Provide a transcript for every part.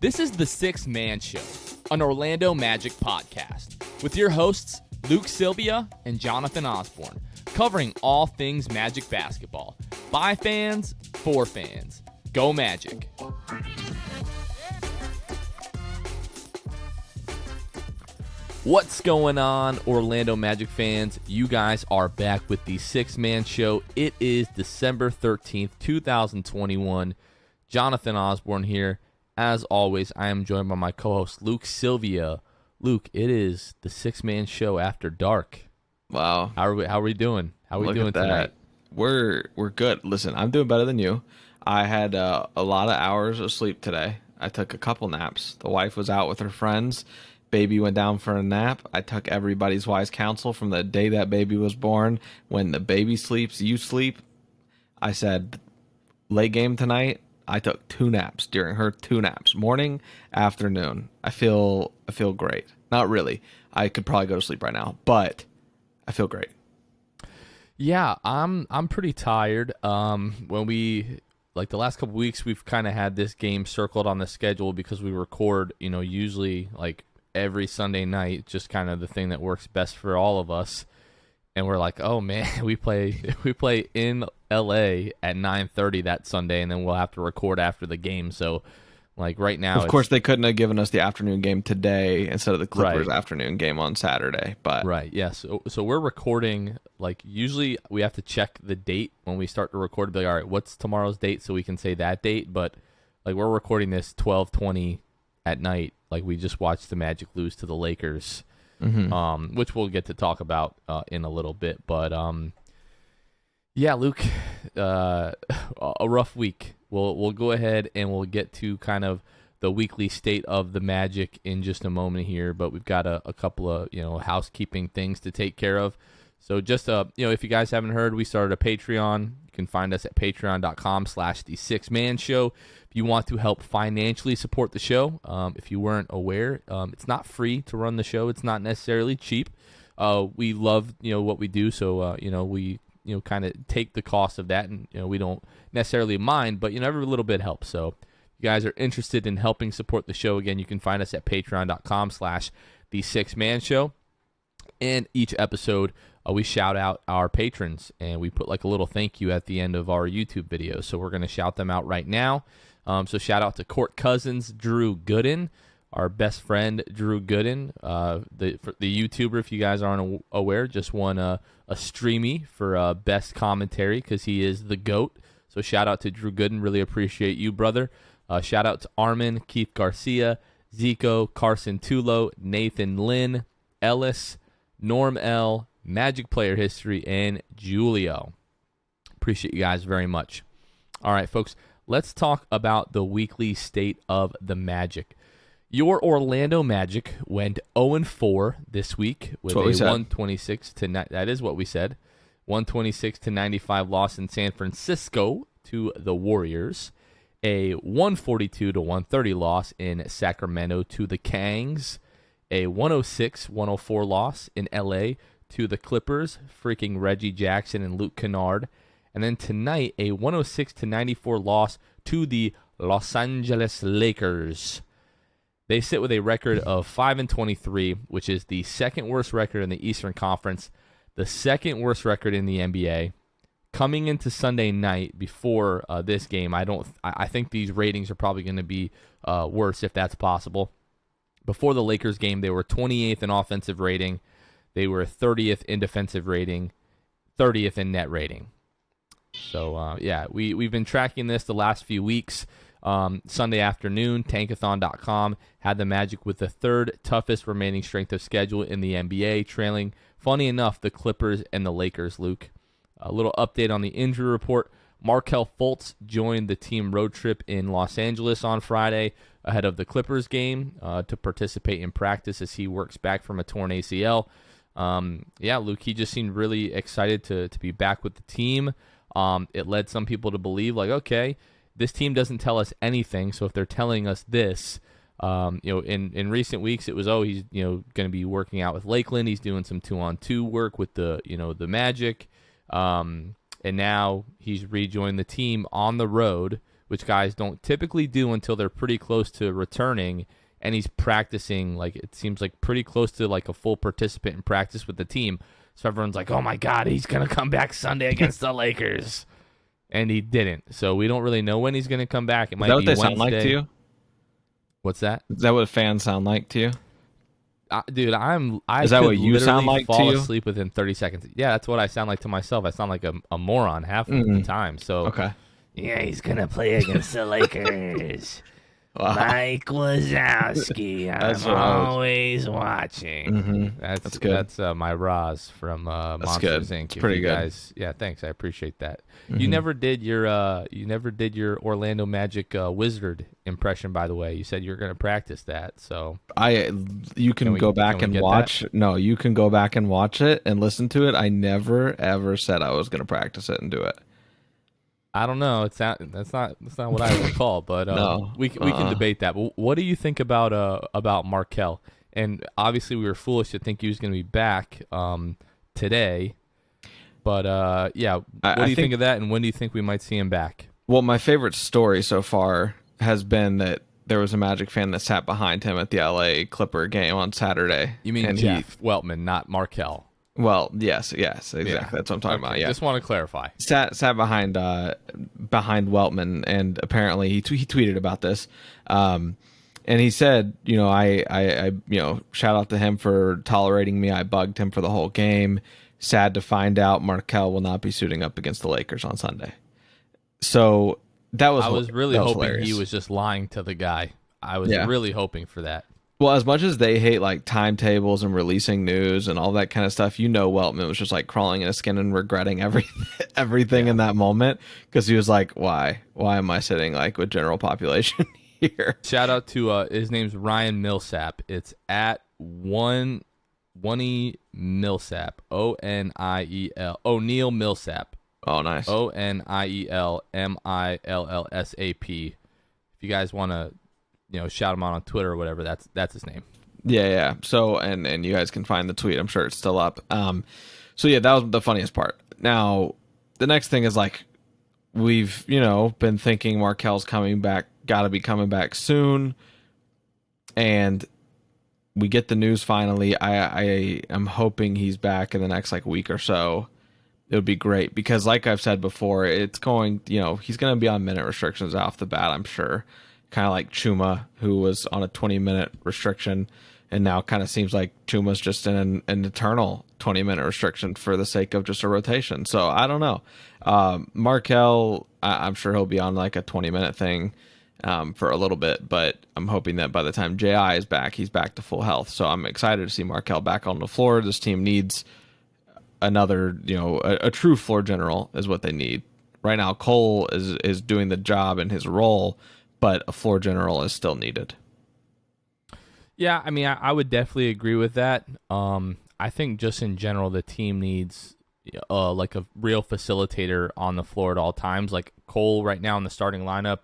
This is the Six Man Show, an Orlando Magic podcast, with your hosts Luke Sylvia and Jonathan Osborne, covering all things Magic basketball. By fans, for fans. Go Magic. What's going on, Orlando Magic fans? You guys are back with the Six Man Show. It is December 13th, 2021. Jonathan Osborne here. As always, I am joined by my co-host Luke Sylvia. Luke, it is the Six Man Show after dark. Wow. How are we doing? How are we doing tonight? We're good. Listen, I'm doing better than you. I had a lot of hours of sleep today. I took a couple naps. The wife was out with her friends. Baby went down for a nap. I took everybody's wise counsel from the day that baby was born. When the baby sleeps, you sleep. I said, late game tonight. I took 2 naps during her 2 naps, morning, afternoon. I feel great. Not really. I could probably go to sleep right now, but I feel great. Yeah, I'm pretty tired. When we the last couple weeks, we've kind of had this game circled on the schedule because we record, usually every Sunday night, just kind of the thing that works best for all of us. And we're like, oh man, we play in LA at 9:30 that Sunday, and then we'll have to record after the game. So, right now, of course, they couldn't have given us the afternoon game today instead of the Clippers afternoon game on Saturday. But yes. So we're recording. Usually we have to check the date when we start to record. Be like, all right, what's tomorrow's date, so we can say that date. But we're recording this 12:20 at night. We just watched the Magic lose to the Lakers. Mm-hmm. Which we'll get to talk about in a little bit. But, yeah, Luke, a rough week. We'll go ahead and we'll get to kind of the weekly state of the Magic in just a moment here. But we've got a couple of, housekeeping things to take care of. So just, if you guys haven't heard, we started a Patreon. You can find us at patreon.com/the6manshow. If you want to help financially support the show, if you weren't aware, it's not free to run the show. It's not necessarily cheap. We love, what we do. So, we, kind of take the cost of that, and, we don't necessarily mind, but, every little bit helps. So if you guys are interested in helping support the show, again, you can find us at patreon.com/the6manshow. And each episode, we shout out our patrons, and we put a little thank you at the end of our YouTube videos. So we're going to shout them out right now. So shout out to Court Cousins, Drew Gooden, our best friend, Drew Gooden, the YouTuber, if you guys aren't aware, just won a Streamy for best commentary because he is the GOAT. So shout out to Drew Gooden. Really appreciate you, brother. Shout out to Armin, Keith Garcia, Zico, Carson Tulo, Nathan Lynn, Ellis, Norm L, Magic Player History, and Julio. Appreciate you guys very much. All right, folks, let's talk about the weekly state of the Magic. Your Orlando Magic went 0-4 this week with a 126 to that is what we said. 126 to 95 loss in San Francisco to the Warriors. A 142 to 130 loss in Sacramento to the Kangs. A 106-104 loss in LA to the Clippers, freaking Reggie Jackson and Luke Kennard. And then tonight, a 106-94 loss to the Los Angeles Lakers. They sit with a record of 5-23, which is the second worst record in the Eastern Conference, the second worst record in the NBA. Coming into Sunday night before this game, I think these ratings are probably going to be worse if that's possible. Before the Lakers game, they were 28th in offensive rating. They were 30th in defensive rating, 30th in net rating. So, we've been tracking this the last few weeks. Sunday afternoon, Tankathon.com had the Magic with the third toughest remaining strength of schedule in the NBA, trailing, funny enough, the Clippers and the Lakers, Luke. A little update on the injury report. Markelle Fultz joined the team road trip in Los Angeles on Friday ahead of the Clippers game to participate in practice as he works back from a torn ACL. Luke, he just seemed really excited to be back with the team. It led some people to believe, okay, this team doesn't tell us anything, so if they're telling us this, in recent weeks, it was, he's, going to be working out with Lakeland. He's doing some 2-on-2 work with the Magic. And now he's rejoined the team on the road which guys don't typically do until they're pretty close to returning. And he's practicing, like, it seems like pretty close to like a full participant in practice with the team. So everyone's like, oh my God, he's going to come back Sunday against the Lakers. And he didn't. So we don't really know when he's going to come back. It might be Wednesday. Is that what they sound like to you? What's that? Is that what fans sound like to you? Dude, Is that what you sound like fall to you? asleep within 30 seconds. Yeah, that's what I sound like to myself. I sound like a moron half of the time. So Okay. yeah, he's going to play against the Lakers. Wow. Mike Wazowski. I'm always watching. Mm-hmm. That's good. That's my Roz from Monsters Inc. It's pretty good. Guys, yeah, thanks. I appreciate that. Mm-hmm. You never did your Orlando Magic wizard impression, by the way. You said you were going to practice that. So you can go back and watch. That? No, you can go back and watch it and listen to it. I never ever said I was going to practice it and do it. I don't know. That's not what I recall, but No. we can debate that. But what do you think about Markelle? And obviously, we were foolish to think he was going to be back today. But yeah, what do you think of that? And when do you think we might see him back? Well, my favorite story so far has been that there was a Magic fan that sat behind him at the LA Clipper game on Saturday. You mean Jeff Weltman, not Markelle? Well, yes, exactly. Yeah. That's what I'm talking about. Yeah, just want to clarify. Sat behind Weltman, and apparently he tweeted about this, and he said, I shout out to him for tolerating me. I bugged him for the whole game. Sad to find out Markelle will not be suiting up against the Lakers on Sunday. So I was really hoping hilarious. He was just lying to the guy. I was really hoping for that. Well, as much as they hate like timetables and releasing news and all that kind of stuff, Weltman was just like crawling in his skin and regretting everything in that moment, because he was like, why am I sitting like with general population here? Shout out to his name's Ryan Millsap. It's at one Millsap, Oniel. O'Neal Millsap. Oh, nice. Oniel Millsap. If you guys want to shout him out on Twitter or whatever, that's his name. Yeah. So and you guys can find the tweet. I'm sure it's still up. So yeah, that was the funniest part. Now the next thing is like, we've been thinking Markelle's coming back, gotta be coming back soon, and we get the news finally. I am hoping he's back in the next like week or so. It would be great, because like I've said before, it's going, he's going to be on minute restrictions off the bat, I'm sure. Kind of like Chuma, who was on a 20-minute restriction, and now kind of seems like Chuma's just in an eternal 20-minute restriction for the sake of just a rotation. So I don't know. Markelle, I'm sure he'll be on like a 20-minute thing for a little bit, but I'm hoping that by the time J.I. is back, he's back to full health. So I'm excited to see Markelle back on the floor. This team needs another, a true floor general is what they need. Right now, Cole is doing the job in his role, but a floor general is still needed. Yeah, I mean, I would definitely agree with that. I think just in general, the team needs like a real facilitator on the floor at all times. Like Cole right now in the starting lineup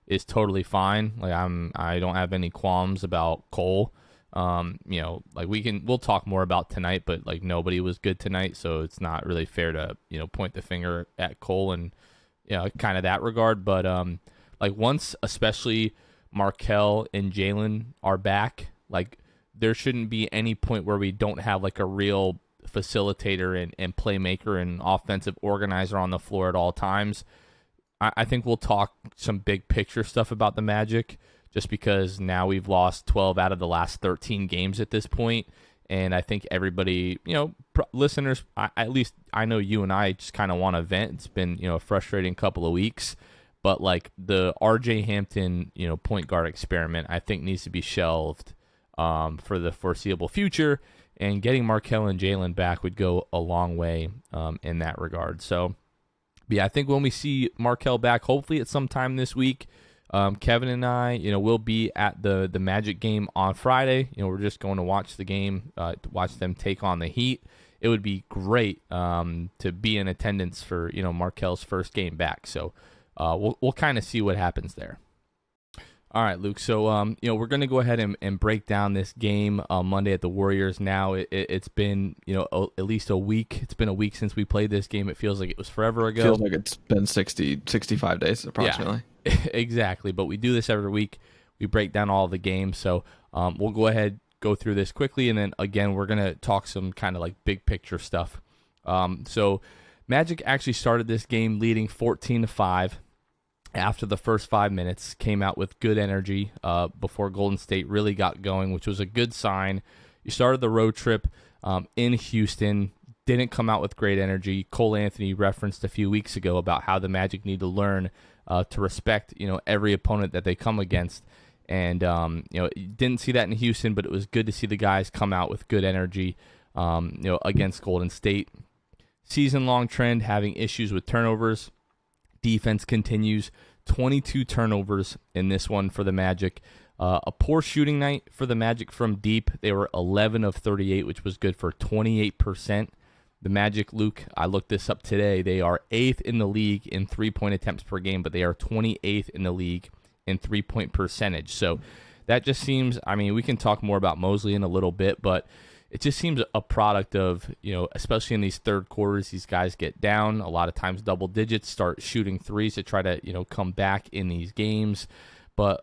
is totally fine. Like I don't have any qualms about Cole. Like we'll talk more about tonight, but like nobody was good tonight, so it's not really fair to point the finger at Cole and kind of that regard. But like once especially Markelle and Jalen are back, like there shouldn't be any point where we don't have like a real facilitator and playmaker and offensive organizer on the floor at all times. I think we'll talk some big picture stuff about the Magic, just because now we've lost 12 out of the last 13 games at this point. And I think everybody, listeners, at least I know you and I just kind of want to vent. It's been, a frustrating couple of weeks. But like the RJ Hampton, point guard experiment, I think needs to be shelved for the foreseeable future. And getting Markelle and Jalen back would go a long way in that regard. So, yeah, I think when we see Markelle back, hopefully at some time this week, Kevin and I, we'll be at the Magic game on Friday. We're just going to watch the game, to watch them take on the Heat. It would be great to be in attendance for Markelle's first game back. So we'll kind of see what happens there. All right, Luke. So we're going to go ahead and break down this game Monday at the Warriors. Now it's been at least a week. It's been a week since we played this game. It feels like it was forever ago. Feels like it's been 65 days approximately. Exactly, but we do this every week. We break down all the games, so we'll go ahead, go through this quickly, and then again we're gonna talk some kind of like big picture stuff. So Magic actually started this game leading 14-5 after the first 5 minutes. Came out with good energy before Golden State really got going, which was a good sign. You started the road trip in Houston. Didn't come out with great energy. Cole Anthony referenced a few weeks ago about how the Magic need to learn to respect, every opponent that they come against. And, didn't see that in Houston, but it was good to see the guys come out with good energy, against Golden State. Season-long trend, having issues with turnovers. Defense continues. 22 turnovers in this one for the Magic. A poor shooting night for the Magic from deep. They were 11 of 38, which was good for 28%. The Magic, Luke, I looked this up today. They are 8th in the league in three-point attempts per game, but they are 28th in the league in three-point percentage. So that just seems, we can talk more about Mosley in a little bit, but it just seems a product of, especially in these third quarters, these guys get down, a lot of times double digits, start shooting threes to try to, come back in these games. But,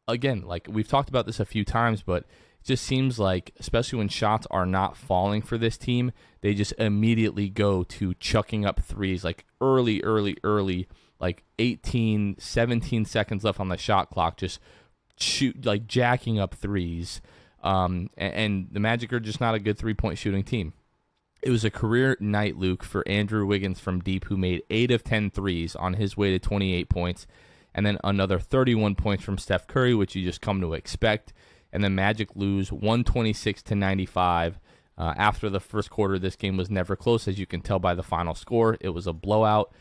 again, like we've talked about this a few times, but it just seems like, especially when shots are not falling for this team, they just immediately go to chucking up threes, like early, like 18, 17 seconds left on the shot clock, just shoot, like jacking up threes. And the Magic are just not a good three-point shooting team. It was a career night, Luke, for Andrew Wiggins from deep, who made 8 of 10 threes on his way to 28 points, and then another 31 points from Steph Curry, which you just come to expect. And the Magic lose 126-95. After the first quarter, this game was never close, as you can tell by the final score. It was a blowout.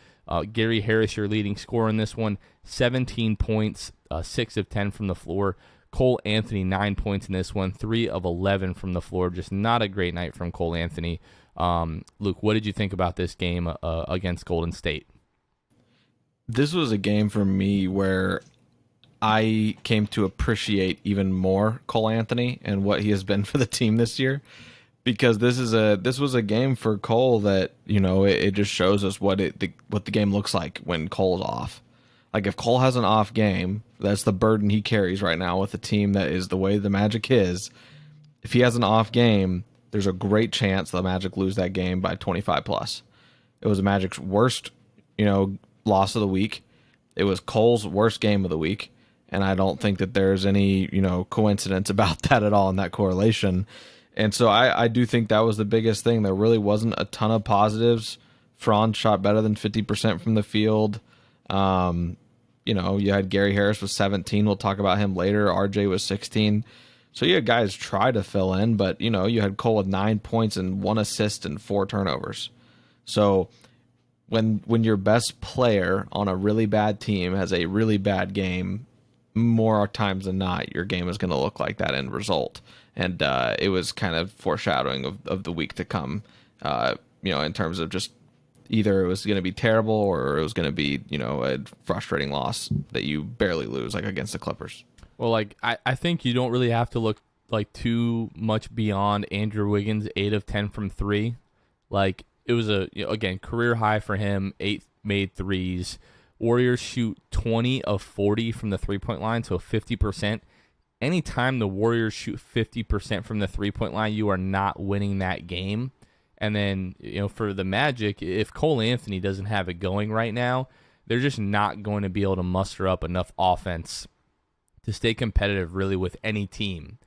Gary Harris, your leading scorer in this one, 17 points, 6 of 10 from the floor. Cole Anthony, 9 points in this one, 3 of 11 from the floor. Just not a great night from Cole Anthony. Luke, what did you think about this game against Golden State? This was a game for me where I came to appreciate even more Cole Anthony and what he has been for the team this year, because this was a game for Cole that, it just shows us what the game looks like when Cole's off. Like, if Cole has an off game, that's the burden he carries right now with a team that is the way the Magic is. If he has an off game, there's a great chance the Magic lose that game by 25 plus. It was the Magic's worst, loss of the week. It was Cole's worst game of the week. And I don't think that there's any, coincidence about that at all in that correlation. And so I do think that was the biggest thing. There really wasn't a ton of positives. Franz shot better than 50% from the field. You had Gary Harris with 17. We'll talk about him later. RJ was 16. So you had guys try to fill in, but, you had Cole with 9 points and 1 assist and 4 turnovers. So when your best player on a really bad team has a really bad game, more times than not, your game is going to look like that end result. And it was kind of foreshadowing of the week to come, in terms of just either it was going to be terrible or it was going to be, a frustrating loss that you barely lose, like against the Clippers. Well, like I think you don't really have to look like too much beyond Andrew Wiggins' 8 of 10 from 3. Like, it was again, career high for him, 8 made threes. Warriors shoot 20 of 40 from the three-point line, so 50%. Anytime the Warriors shoot 50% from the three-point line, you are not winning that game. And then, for the Magic, if Cole Anthony doesn't have it going right now, they're just not going to be able to muster up enough offense to stay competitive really with any team.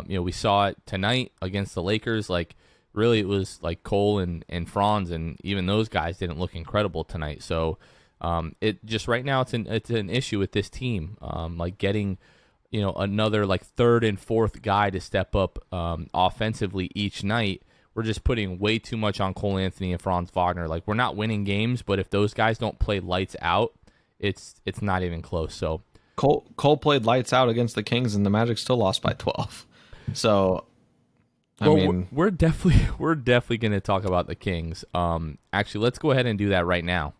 We saw it tonight against the Lakers. Like, really, it was like Cole and Franz, and even those guys didn't look incredible tonight. So it just right now it's an issue with this team. Like getting another like third and fourth guy to step up offensively each night. We're just putting way too much on Cole Anthony and Franz Wagner. Like, we're not winning games, but if those guys don't play lights out, it's not even close. So Cole played lights out against the Kings, and the Magic still lost by 12. So, we're definitely going to talk about the Kings. Actually, let's go ahead and do that right now.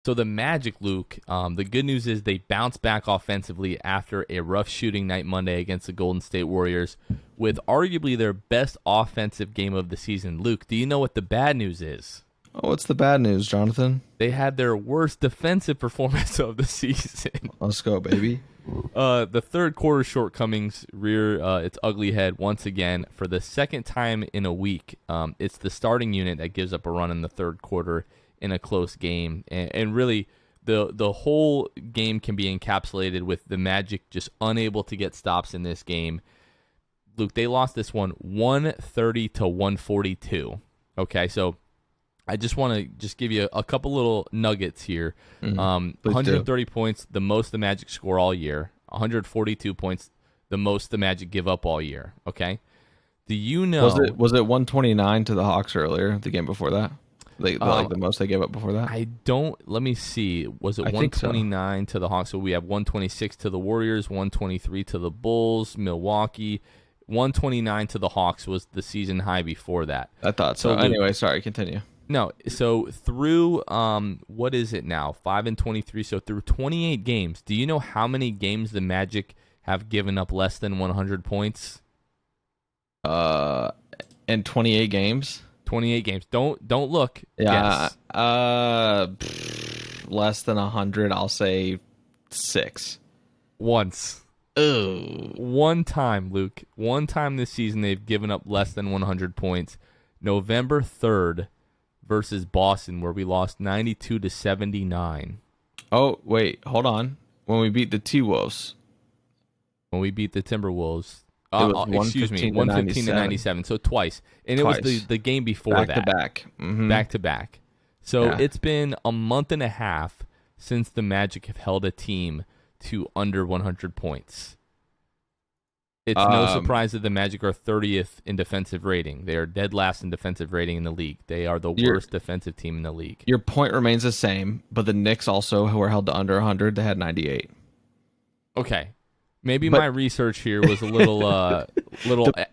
So the Magic, Luke, the good news is they bounced back offensively after a rough shooting night Monday against the Golden State Warriors with arguably their best offensive game of the season. Luke, do you know what the bad news is? Oh, what's the bad news, Jonathan? They had their worst defensive performance of the season. Let's go, baby. The third quarter shortcomings rear its ugly head once again for the second time in a week. It's the starting unit that gives up a run in the third quarter in a close game, and really the whole game can be encapsulated with the Magic just unable to get stops in this game. Luke, they lost this one 130 to 142. Okay, so I just want to just give you a couple little nuggets here. 130 points, the most the Magic score all year. 142 points, the most the Magic give up all year. Okay, do you know? Was it 129 to the Hawks earlier? The game before that, like the most they gave up before that. I don't. Let me see. Was it 129 to the Hawks? So we have 126 to the Warriors, 123 to the Bulls, Milwaukee. 129 to the Hawks was the season high before that. I thought so. Anyway, sorry, continue. No, so through what is it now? 5-23. So through 28 games, do you know how many games the Magic have given up less than 100 points? In 28 games. 28 games. Don't look. Yeah. Guess. Less than 100. I'll say 6. Once. Oh. One time, Luke. One time this season they've given up less than 100 points. November 3rd. Versus Boston, where we lost 92 to 79. Oh, wait, hold on. When we beat the T-Wolves. When we beat the Timberwolves. It was 115 to 97. So twice. And twice. It was the game before back that. To back. Mm-hmm. Back to back. So yeah. It's been a month and a half since the Magic have held a team to under 100 points. It's no surprise that the Magic are 30th in defensive rating. They are dead last in defensive rating in the league. They are the worst defensive team in the league. Your point remains the same, but the Knicks also, who were held to under 100, they had 98. Okay. Maybe my research here was a little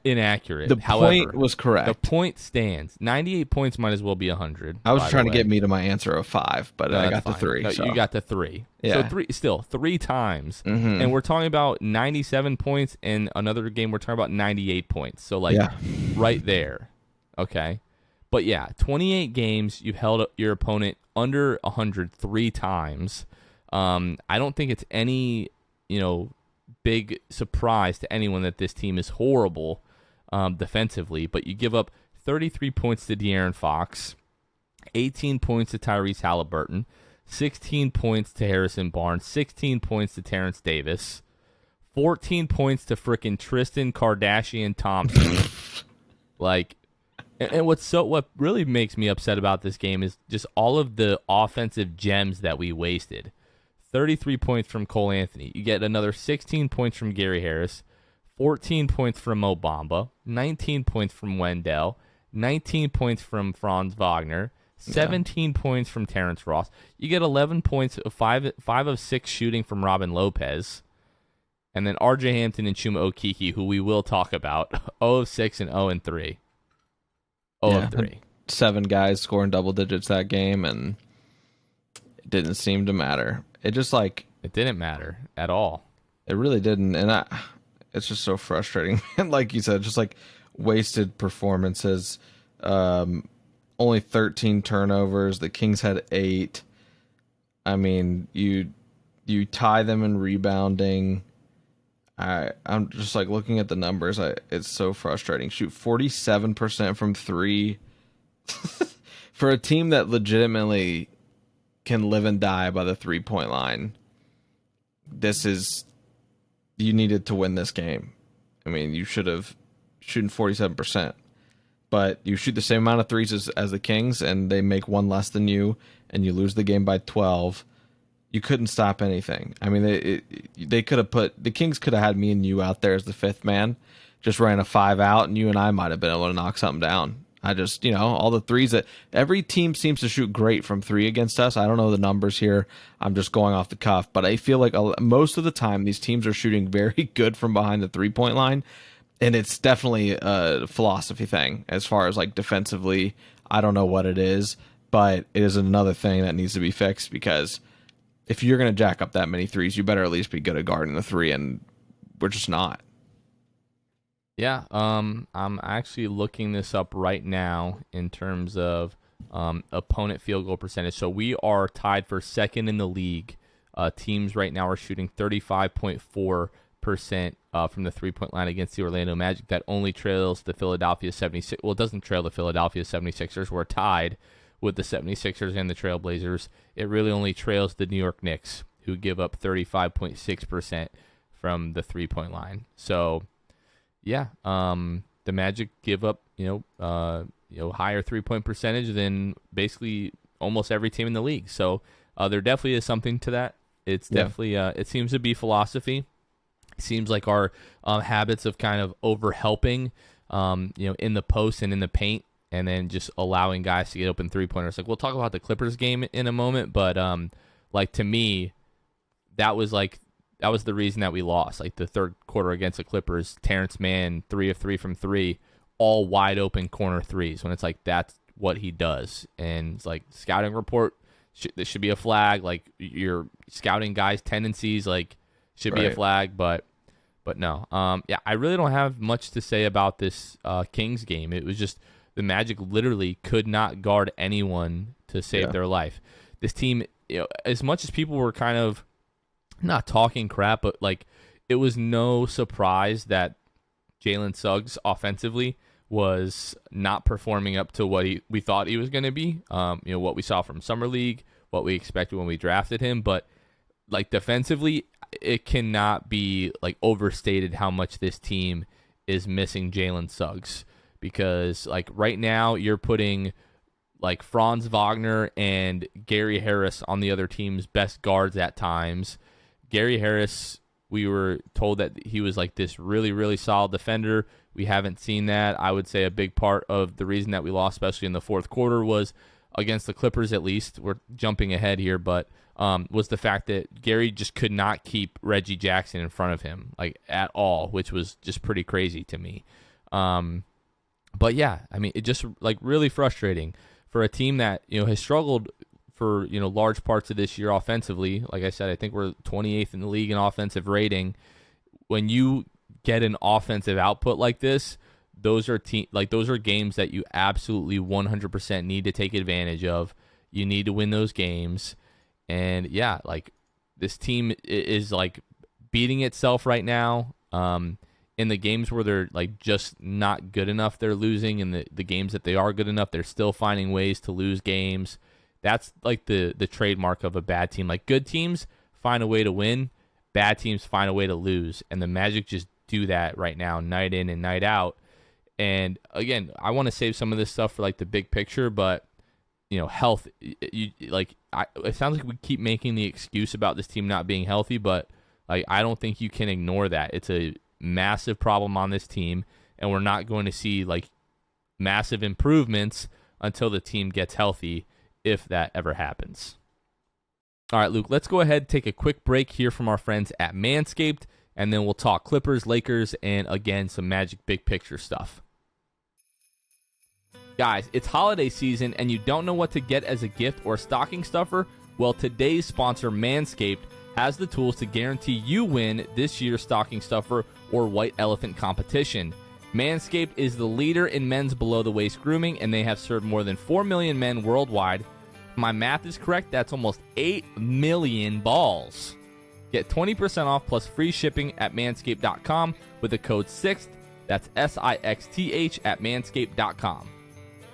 inaccurate. The point was correct. The point stands. 98 points might as well be 100. I was trying to get me to my answer of 5, but I got the 3. No, so. You got the 3. Yeah. So three times. Mm-hmm. And we're talking about 97 points, and another game we're talking about 98 points. So, right there. Okay. But, 28 games, you've held your opponent under 100 3 times. I don't think it's any, big surprise to anyone that this team is horrible defensively, but you give up 33 points to De'Aaron Fox, 18 points to Tyrese Halliburton, 16 points to Harrison Barnes, 16 points to Terrence Davis, 14 points to frickin' Tristan Kardashian Thompson. And what really makes me upset about this game is just all of the offensive gems that we wasted. 33 points from Cole Anthony. You get another 16 points from Gary Harris, 14 points from Mo Bamba, 19 points from Wendell, 19 points from Franz Wagner, 17 points from Terrence Ross. You get 11 points, 5 of 6 shooting from Robin Lopez. And then RJ Hampton and Chuma Okeke, who we will talk about, 0 of 6 and 0 and 3. 0 of 3. 7 guys scoring double digits that game, and it didn't seem to matter. It just it didn't matter at all. It really didn't, and it's just so frustrating. And like you said, just wasted performances. Only 13 turnovers. The Kings had 8. I mean, you tie them in rebounding. I'm just looking at the numbers. It's so frustrating. Shoot 47% from 3 for a team that legitimately can live and die by the 3-point line. You needed to win this game. I mean, you should have shooting 47%, but you shoot the same amount of threes as the Kings, and they make one less than you, and you lose the game by 12. You couldn't stop anything. I mean, they could have the Kings could have had me and you out there as the 5th man, just ran a 5 out, and you and I might have been able to knock something down. I just, all the threes that every team seems to shoot great from 3 against us. I don't know the numbers here. I'm just going off the cuff, but I feel like most of the time these teams are shooting very good from behind the 3-point line. And it's definitely a philosophy thing as far as defensively. I don't know what it is, but it is another thing that needs to be fixed, because if you're going to jack up that many threes, you better at least be good at guarding the 3, and we're just not. Yeah, I'm actually looking this up right now in terms of opponent field goal percentage. So we are tied for second in the league. Teams right now are shooting 35.4% from the three-point line against the Orlando Magic. That only trails the Philadelphia 76ers. Well, it doesn't trail the Philadelphia 76ers. We're tied with the 76ers and the Trailblazers. It really only trails the New York Knicks, who give up 35.6% from the three-point line. So, yeah, the Magic give up, higher three-point percentage than basically almost every team in the league. So there definitely is something to that. It's definitely it seems to be philosophy. It seems like our habits of kind of over-helping, in the post and in the paint, and then just allowing guys to get open three-pointers. Like, we'll talk about the Clippers game in a moment, but to me, that was the reason that we lost. Like, the third quarter against the Clippers, Terrence Mann, 3 of 3 from 3, all wide open corner threes, when it's like that's what he does. And it's like, scouting report, this should be a flag. Like, you're scouting guys' tendencies, like, should be a flag, but no. I really don't have much to say about this Kings game. It was just the Magic literally could not guard anyone to save their life. This team, as much as people were kind of not talking crap, but like, it was no surprise that Jalen Suggs offensively was not performing up to what we thought he was going to be. What we saw from Summer League, what we expected when we drafted him, but like, defensively, it cannot be like overstated how much this team is missing Jalen Suggs, because like right now you're putting like Franz Wagner and Gary Harris on the other team's best guards at times. Gary Harris, we were told that he was like this really, really solid defender. We haven't seen that. I would say a big part of the reason that we lost, especially in the fourth quarter, was against the Clippers, at least. We're jumping ahead here, but was the fact that Gary just could not keep Reggie Jackson in front of him, like, at all, which was just pretty crazy to me. But yeah, I mean, it just like really frustrating for a team that, has struggled for, large parts of this year offensively. Like I said, I think we're 28th in the league in offensive rating. When you get an offensive output like this, those are games that you absolutely 100% need to take advantage of. You need to win those games. And yeah, like, this team is like beating itself right now. In the games where they're like just not good enough, they're losing. In the games that they are good enough, they're still finding ways to lose games. That's like the trademark of a bad team. Like, good teams find a way to win, bad teams find a way to lose. And the Magic just do that right now, night in and night out. And again, I want to save some of this stuff for like the big picture, but health, it sounds like we keep making the excuse about this team not being healthy, but like, I don't think you can ignore that. It's a massive problem on this team, and we're not going to see like massive improvements until the team gets healthy, if that ever happens. All right, Luke, let's go ahead and take a quick break here from our friends at Manscaped, and then we'll talk Clippers, Lakers, and again, some Magic big picture stuff. Guys, it's holiday season and you don't know what to get as a gift or stocking stuffer? Well, today's sponsor, Manscaped, has the tools to guarantee you win this year's stocking stuffer or white elephant competition. Manscaped is the leader in men's below-the-waist grooming, and they have served more than 4 million men worldwide. If my math is correct, that's almost 8 million balls. Get 20% off plus free shipping at manscaped.com with the code SIXTH. That's SIXTH at manscaped.com.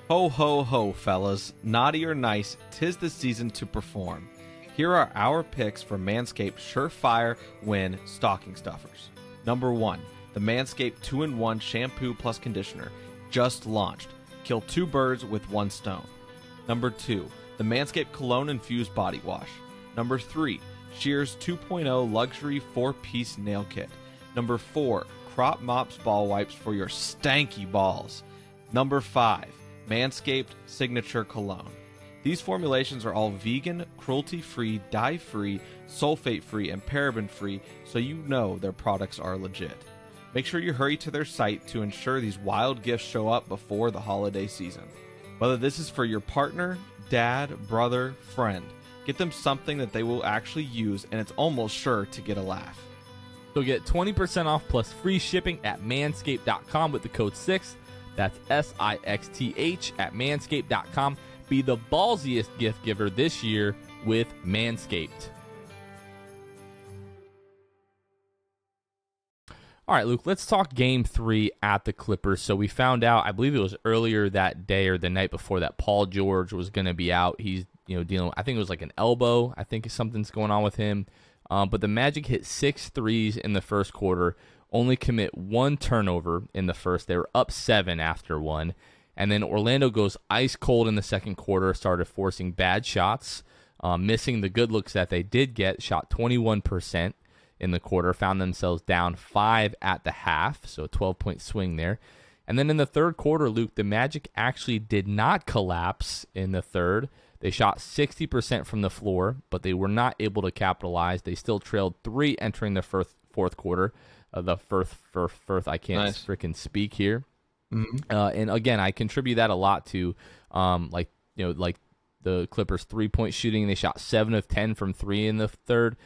Ho, ho, ho, fellas. Naughty or nice, 'tis the season to perform. Here are our picks for Manscaped Surefire Win Stocking Stuffers. Number 1, the Manscaped 2-in-1 Shampoo Plus Conditioner, just launched. Kill 2 birds with 1 stone. Number 2, the Manscaped Cologne Infused Body Wash. Number 3, Shears 2.0 Luxury 4-Piece Nail Kit. Number 4, Crop Mops Ball Wipes for your stanky balls. Number 5, Manscaped Signature Cologne. These formulations are all vegan, cruelty-free, dye-free, sulfate-free, and paraben-free, so you know their products are legit. Make sure you hurry to their site to ensure these wild gifts show up before the holiday season. Whether this is for your partner, dad, brother, friend, get them something that they will actually use, and it's almost sure to get a laugh. So get 20% off plus free shipping at manscaped.com with the code SIXTH. That's SIXTH at manscaped.com. be the ballsiest gift giver this year with Manscaped. All right, Luke, let's talk game 3 at the Clippers. So we found out, I believe it was earlier that day or the night before, that Paul George was going to be out. He's, dealing, I think it was like an elbow. I think something's going on with him. But the Magic hit 6 threes in the first quarter, only commit 1 turnover in the first. They were up 7 after 1. And then Orlando goes ice cold in the second quarter, started forcing bad shots, missing the good looks that they did get, shot 21% in the quarter, found themselves down 5 at the half, so a 12-point swing there. And then in the third quarter, Luke, the Magic actually did not collapse in the third. They shot 60% from the floor, but they were not able to capitalize. They still trailed 3 entering the fourth quarter. The first, I can't freaking speak here. Mm-hmm. And again, I contribute that a lot to, like the Clippers 3-point shooting. They shot 7 of 10 from 3 in the third.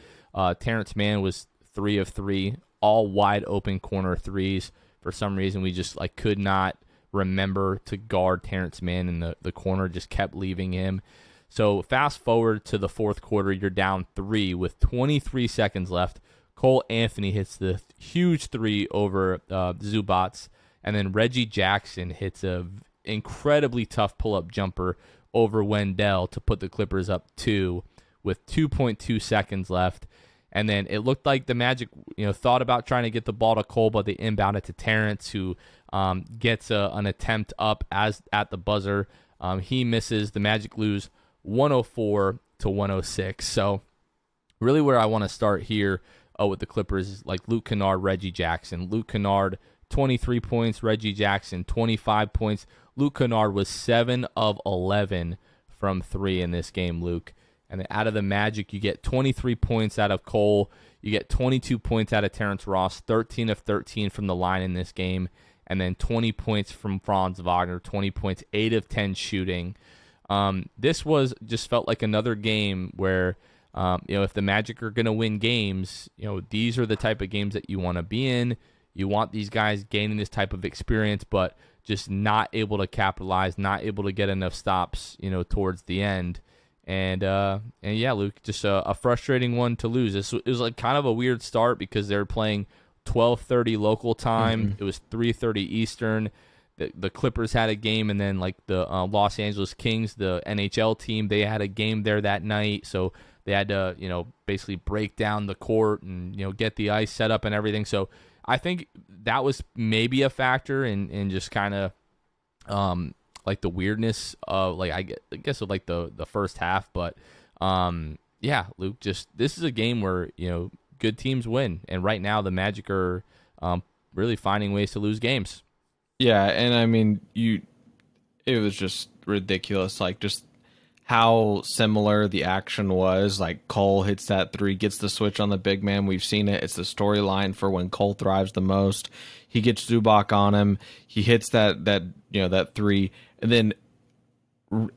Terrence Mann was 3 of 3, all wide open corner threes. For some reason, we just could not remember to guard Terrence Mann in the corner, just kept leaving him. So fast forward to the fourth quarter, you're down 3 with 23 seconds left. Cole Anthony hits the huge 3 over Zubats, and then Reggie Jackson hits a incredibly tough pull-up jumper over Wendell to put the Clippers up 2 with 2.2 seconds left. And then it looked like the Magic, thought about trying to get the ball to Cole, but they inbound it to Terrence, who gets an attempt up at the buzzer. He misses. The Magic lose 104-106. So really where I want to start here with the Clippers is Luke Kennard, Reggie Jackson. Luke Kennard, 23 points. Reggie Jackson, 25 points. Luke Kennard was 7 of 11 from 3 in this game, Luke. And then out of the Magic, you get 23 points out of Cole. You get 22 points out of Terrence Ross, 13 of 13 from the line in this game. And then 20 points from Franz Wagner, 20 points, 8 of 10 shooting. This just felt like another game where, if the Magic are going to win games, these are the type of games that you want to be in. You want these guys gaining this type of experience, but just not able to capitalize, not able to get enough stops, towards the end. And yeah, Luke, just a frustrating one to lose. It was kind of a weird start because they were playing 12:30 local time. Mm-hmm. It was 3:30 Eastern. The Clippers had a game, and then the Los Angeles Kings, the NHL team, they had a game there that night. So they had to basically break down the court and get the ice set up and everything. So I think that was maybe a factor in just kind of the weirdness of I guess of the first half. But yeah, Luke, just this is a game where good teams win, and right now the Magic are really finding ways to lose games. Yeah, and I mean it was just ridiculous, just how similar the action was. Cole hits that 3, gets the switch on the big man. We've seen it. It's the storyline for when Cole thrives the most. He gets Zubac on him. He hits that 3, and then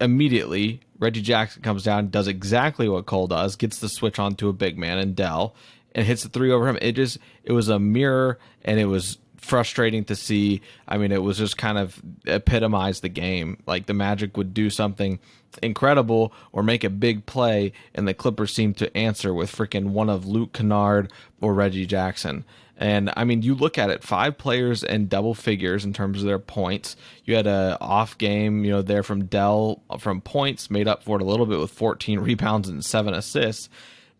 immediately Reggie Jackson comes down, does exactly what Cole does, gets the switch onto a big man and Dell, and hits the 3 over him. It was a mirror, and it was frustrating to see. I mean, it was just kind of epitomized the game. The Magic would do something incredible or make a big play, and the Clippers seemed to answer with freaking one of Luke Kennard or Reggie Jackson. And I mean, you look at it, 5 players in double figures in terms of their points. You had a off game, there from Dell from points, made up for it a little bit with 14 rebounds and 7 assists.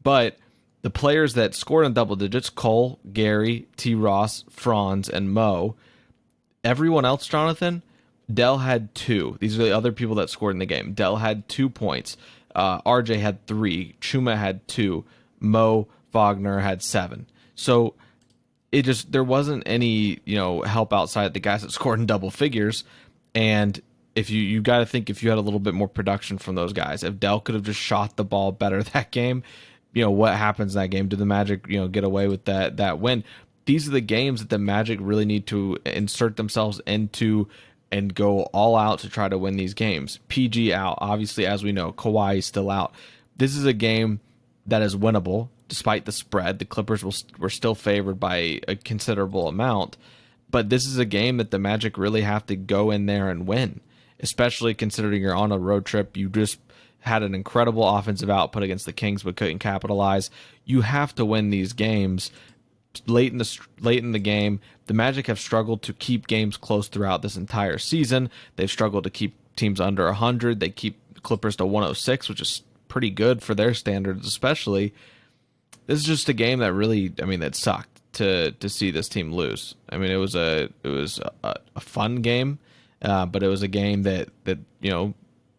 But the players that scored in double digits, Cole, Gary, T. Ross, Franz, and Mo, everyone else, Jonathan, Dell had 2. These are the other people that scored in the game. Dell had 2 points. RJ had 3. Chuma had 2. Mo Wagner had 7. So there wasn't any, help outside the guys that scored in double figures. And if you got to think, if you had a little bit more production from those guys, if Dell could have just shot the ball better that game, what happens in that game? Do the Magic, get away with that win? These are the games that the Magic really need to insert themselves into and go all out to try to win these games. PG out, obviously, as we know. Kawhi is still out. This is a game that is winnable despite the spread. The Clippers were still favored by a considerable amount, but this is a game that the Magic really have to go in there and win. especially considering you're on a road trip. You just had an incredible offensive output against the Kings, but couldn't capitalize. You have to win these games late in the game. The Magic have struggled to keep games close throughout this entire season. They've struggled to keep teams under 100. They keep Clippers to 106, which is pretty good for their standards, especially. This is just a game that really, I mean, that sucked to see this team lose. I mean, it was a fun game, but it was a game that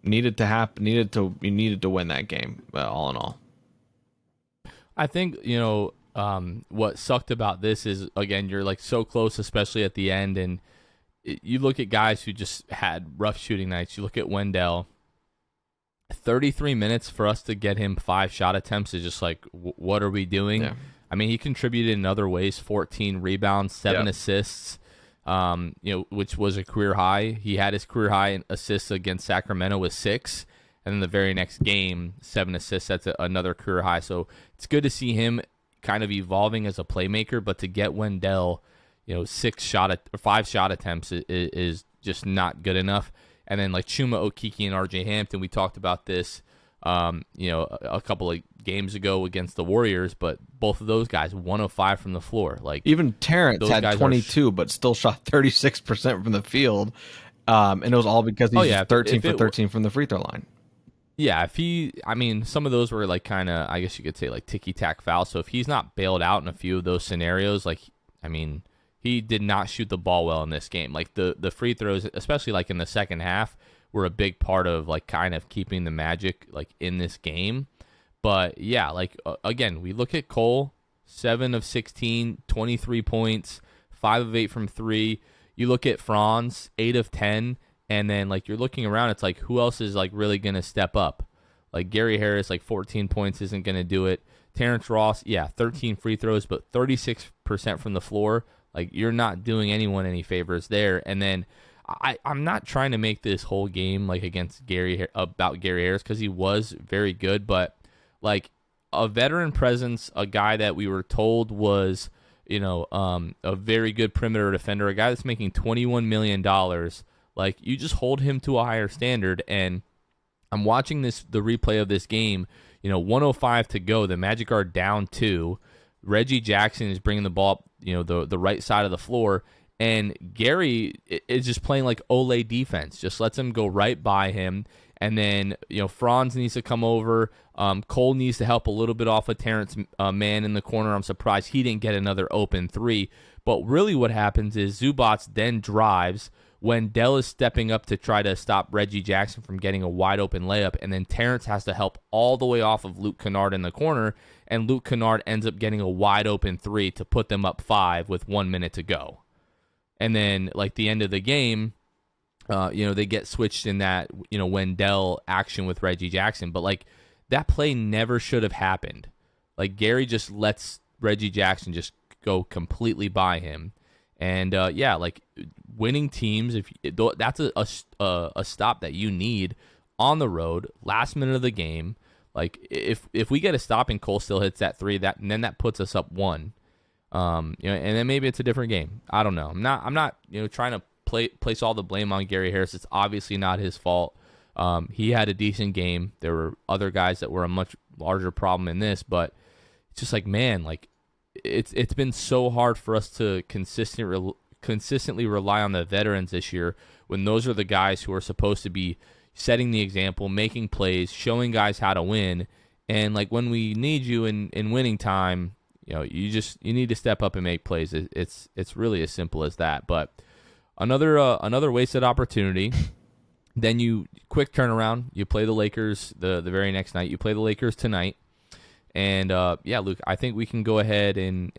needed to happen. You needed to win that game. All in all, I think what sucked about this is, again, you're like so close, especially at the end, and you look at guys who just had rough shooting nights. You look at Wendell. 33 minutes for us to get him 5 shot attempts is just like, what are we doing? Yeah. I mean, he contributed in other ways: 14 rebounds, 7 assists, which was a career high. He had his career high in assists against Sacramento with 6, and then the very next game, 7 assists. That's another career high. So it's good to see him kind of evolving as a playmaker, but to get Wendell, 5 shot attempts is just not good enough. And then like Chuma Okeke and RJ Hampton, we talked about this, a couple of games ago against the Warriors, but both of those guys, 105 from the floor. Like even Terrence had 22, but still shot 36% from the field, and it was all because he's 13 for 13 from the free throw line. Yeah, some of those were like kind of, I guess you could say like ticky-tack fouls. So if he's not bailed out in a few of those scenarios, he did not shoot the ball well in this game. Like the free throws, especially like in the second half, were a big part of like kind of keeping the Magic like in this game. But yeah, again, we look at Cole, 7 of 16, 23 points, 5 of 8 from 3. You look at Franz, 8 of 10. And then, like, you're looking around, it's like, who else is, like, really going to step up? Like, Gary Harris, like, 14 points isn't going to do it. Terrence Ross, 13 free throws, but 36% from the floor. Like, you're not doing anyone any favors there. And then I'm not trying to make this whole game, like, against about Gary Harris, because he was very good. But, like, a veteran presence, a guy that we were told was, a very good perimeter defender, a guy that's making $21 million. Like, you just hold him to a higher standard, and I'm watching the replay of this game, 105 to go. The Magic are down 2. Reggie Jackson is bringing the ball up, the right side of the floor, and Gary is just playing like Ole defense, just lets him go right by him. And then, Franz needs to come over. Cole needs to help a little bit off of Terrence Mann in the corner. I'm surprised he didn't get another open 3. But really what happens is Zubats then drives. Wendell is stepping up to try to stop Reggie Jackson from getting a wide open layup, and then Terrence has to help all the way off of Luke Kennard in the corner, and Luke Kennard ends up getting a wide open 3 to put them up 5 with 1 minute to go. And then, like, the end of the game, they get switched in that, Wendell action with Reggie Jackson, but, like, that play never should have happened. Like, Gary just lets Reggie Jackson just go completely by him. And winning teams, that's a stop that you need on the road, last minute of the game. Like if we get a stop and Cole still hits that 3, and then that puts us up 1. And then maybe it's a different game. I don't know. I'm not trying to place all the blame on Gary Harris. It's obviously not his fault. He had a decent game. There were other guys that were a much larger problem in this, but it's just like, man, like. It's been so hard for us to consistently rely on the veterans this year when those are the guys who are supposed to be setting the example, making plays, showing guys how to win. And like when we need you in winning time, you need to step up and make plays. It's really as simple as that. But another wasted opportunity. Then you quick turnaround. You play the Lakers the very next night. You play the Lakers tonight. And Luke, I think we can go ahead and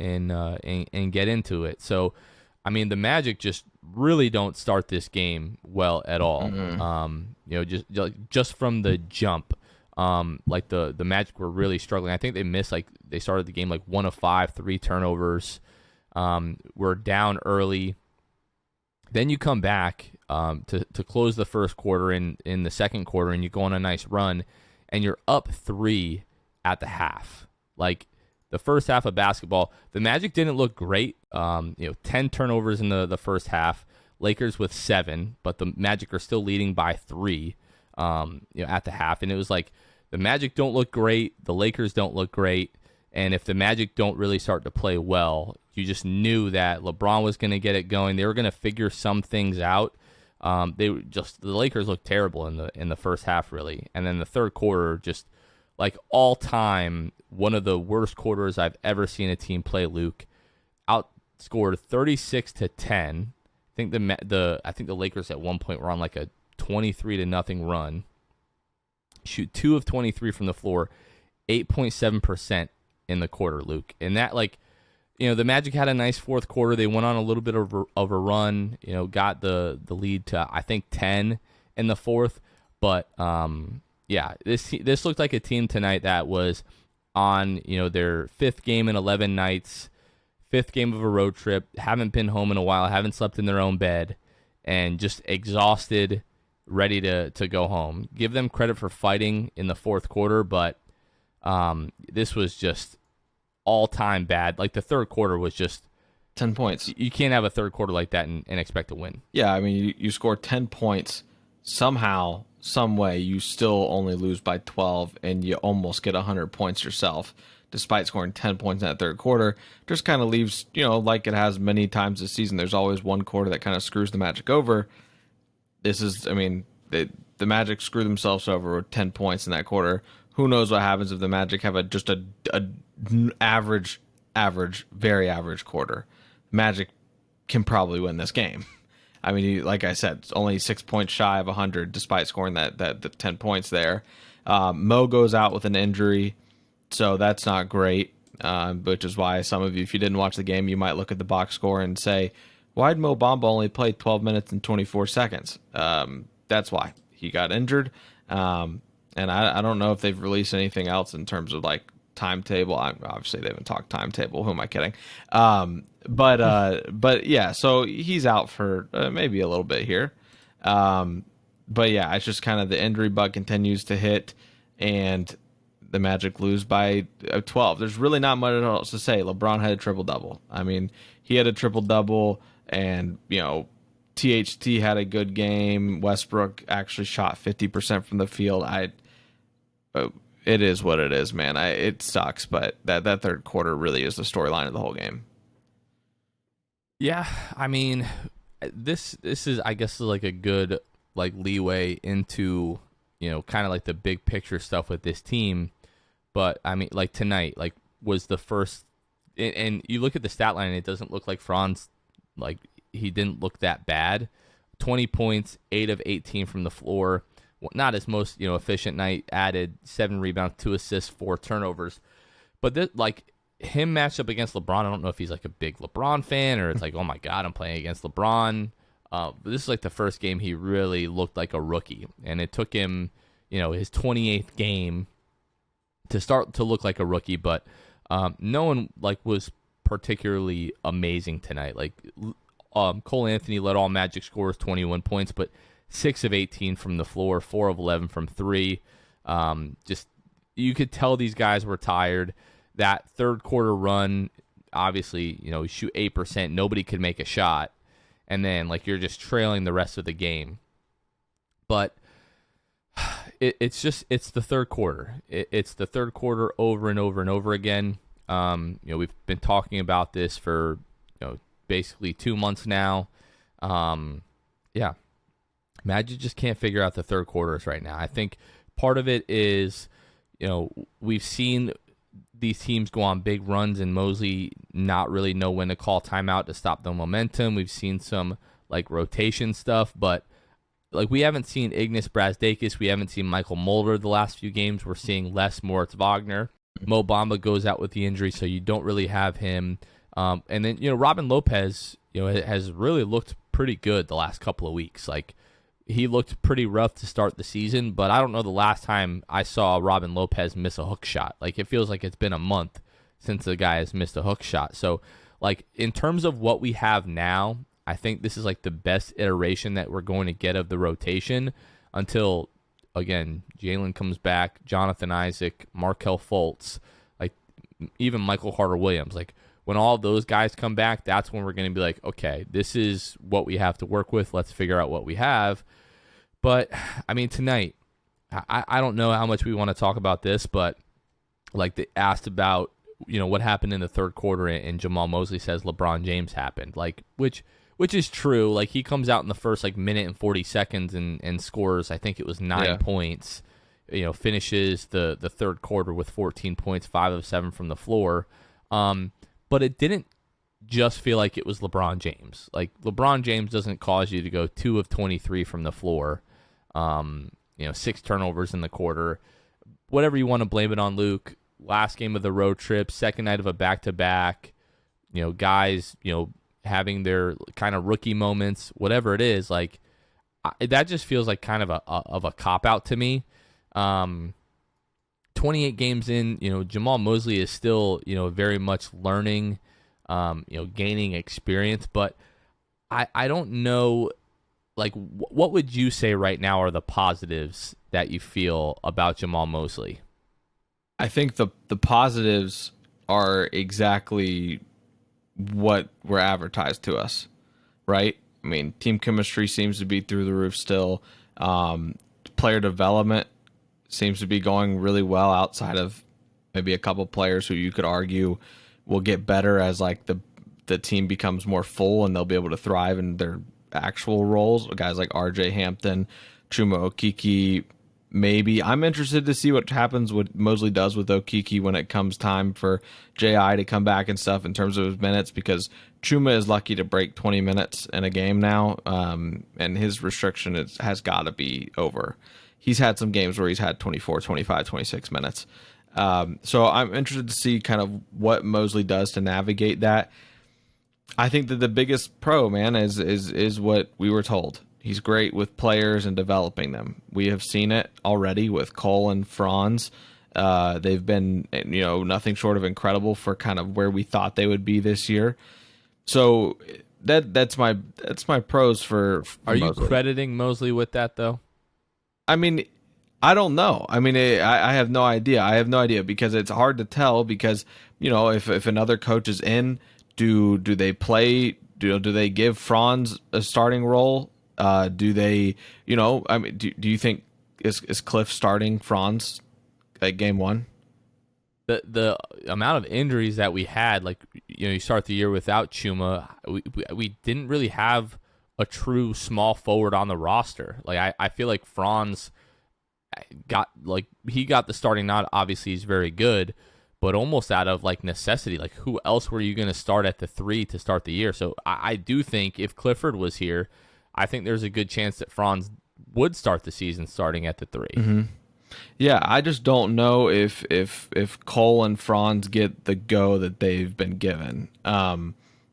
get into it. So, I mean, the Magic just really don't start this game well at all. Mm-hmm. Just from the jump, the Magic were really struggling. I think they started the game like 1 of 5, 3 turnovers. We're down early. Then you come back to close the first quarter in the second quarter, and you go on a nice run, and you're up 3 at the half. Like the first half of basketball, the Magic didn't look great. 10 turnovers in the first half. Lakers with 7, but the Magic are still leading by 3 at the half. And it was like the Magic don't look great, the Lakers don't look great, and if the Magic don't really start to play well, you just knew that LeBron was going to get it going. They were going to figure some things out. The Lakers looked terrible in the first half, really, and then the third quarter, just like all time, one of the worst quarters I've ever seen a team play. Luke outscored 36-10. I think the Lakers at one point were on like a 23-0 run. Shoot 2 of 23 from the floor, 8.7% in the quarter, Luke, and that the Magic had a nice fourth quarter. They went on a little bit of a run, got the lead to, I think, 10 in the fourth. But, this looked like a team tonight that was on, their 5th game in 11 nights, 5th game of a road trip, haven't been home in a while, haven't slept in their own bed, and just exhausted, ready to go home. Give them credit for fighting in the fourth quarter, but this was just all-time bad. Like, the third quarter was just 10 points. You can't have a third quarter like that and expect to win. Yeah, I mean, you score 10 points. Somehow, some way, you still only lose by 12, and you almost get 100 points yourself, despite scoring 10 points in that third quarter. Just kind of leaves, like it has many times this season, there's always one quarter that kind of screws the Magic over. This is, the Magic screw themselves over with 10 points in that quarter. Who knows what happens if the Magic have just a average, very average quarter. Magic can probably win this game. I mean, like I said, it's only 6 points shy of 100, despite scoring the 10 points there. Mo goes out with an injury, so that's not great. Which is why some of you, if you didn't watch the game, you might look at the box score and say, "Why did Mo Bamba only play 12 minutes and 24 seconds?" That's why he got injured. And I don't know if they've released anything else in terms of like timetable. Obviously they haven't talked timetable. Who am I kidding? But yeah, so he's out for maybe a little bit here. But yeah, it's just kind of the injury bug continues to hit, and the Magic lose by 12. There's really not much else to say. LeBron had a triple-double. I mean, he had a triple-double, and, THT had a good game. Westbrook actually shot 50% from the field. It is what it is, man. It sucks, but that third quarter really is the storyline of the whole game. Yeah, I mean, this is, I guess, like a good leeway into kind of like the big picture stuff with this team. But I mean, like tonight, was the first, and you look at the stat line, and it doesn't look like Franz, he didn't look that bad. 20 points, 8 of 18 from the floor. Not his most efficient night. Added 7 rebounds, 2 assists, 4 turnovers. But this, him matched up against LeBron. I don't know if he's a big LeBron fan, or it's oh my God, I'm playing against LeBron. But this is the first game he really looked like a rookie, and it took him his 28th game to start to look like a rookie. But no one was particularly amazing tonight. Cole Anthony led all Magic scorers, 21 points, but 6 of 18 from the floor, 4 of 11 from 3. Just you could tell these guys were tired. That third quarter run, obviously, you shoot 8%, nobody could make a shot, and then you're just trailing the rest of the game. But it's the third quarter. It's the third quarter over and over and over again. We've been talking about this for basically 2 months now. Yeah. Magic just can't figure out the third quarters right now. I think part of it is, we've seen these teams go on big runs and Mosley not really know when to call timeout to stop the momentum. We've seen some rotation stuff, but we haven't seen Ignas Brazdeikis. We haven't seen Michael Mulder the last few games. We're seeing less Moritz Wagner. Mo Bamba goes out with the injury, so you don't really have him. And then, Robin Lopez, has really looked pretty good the last couple of weeks. He looked pretty rough to start the season, but I don't know the last time I saw Robin Lopez miss a hook shot. It feels like it's been a month since the guy has missed a hook shot. So, in terms of what we have now, I think this is the best iteration that we're going to get of the rotation until, again, Jalen comes back, Jonathan Isaac, Markelle Fultz, even Michael Carter-Williams. when all of those guys come back, that's when we're going to be like, okay, this is what we have to work with. Let's figure out what we have. But, I mean, tonight, I don't know how much we want to talk about this, but like they asked about, what happened in the third quarter, and Jamal Mosley says LeBron James happened, like, which is true. Like, he comes out in the first like minute and 40 seconds and scores, I think it was 9 points, finishes the third quarter with 14 points, 5 of 7 from the floor. But it didn't just feel like it was LeBron James. Like, LeBron James doesn't cause you to go 2 of 23 from the floor. 6 turnovers in the quarter. Whatever you want to blame it on, Luke. Last game of the road trip, second night of a back-to-back. Guys, having their kind of rookie moments, whatever it is. Like, that just feels like kind of a cop-out to me. 28 games in, Jamal Mosley is still, very much learning, gaining experience. But I don't know, like, what would you say right now are the positives that you feel about Jamal Mosley? I think the positives are exactly what were advertised to us, right? I mean, team chemistry seems to be through the roof still. Player development seems to be going really well outside of maybe a couple players who you could argue will get better as like the team becomes more full and they'll be able to thrive in their actual roles. Guys like RJ Hampton, Chuma Okeke. Maybe I'm interested to see what happens, what Mosley does with Okeke when it comes time for JI to come back and stuff in terms of his minutes, because Chuma is lucky to break 20 minutes in a game now, and his restriction has got to be over. He's had some games where he's had 24, 25, 26 minutes. So I'm interested to see kind of what Mosley does to navigate that. I think that the biggest pro, man, is what we were told. He's great with players and developing them. We have seen it already with Cole and Franz. They've been, nothing short of incredible for kind of where we thought they would be this year. So that's my pros for Are you Mosley. crediting Mosley with that though? I mean, I don't know. I mean, I have no idea. I have no idea because it's hard to tell because, if another coach is in, do they play? Do they give Franz a starting role? Do they, I mean, do you think is Cliff starting Franz at game one? The amount of injuries that we had, like, you start the year without Chuma, we didn't really have a true small forward on the roster. Like, I feel like Franz he got the starting nod. Obviously, he's very good, but almost out of like necessity. Like, who else were you going to start at the 3 to start the year? So I do think if Clifford was here, I think there's a good chance that Franz would start the season starting at the 3. Mm-hmm. Yeah, I just don't know if Cole and Franz get the go that they've been given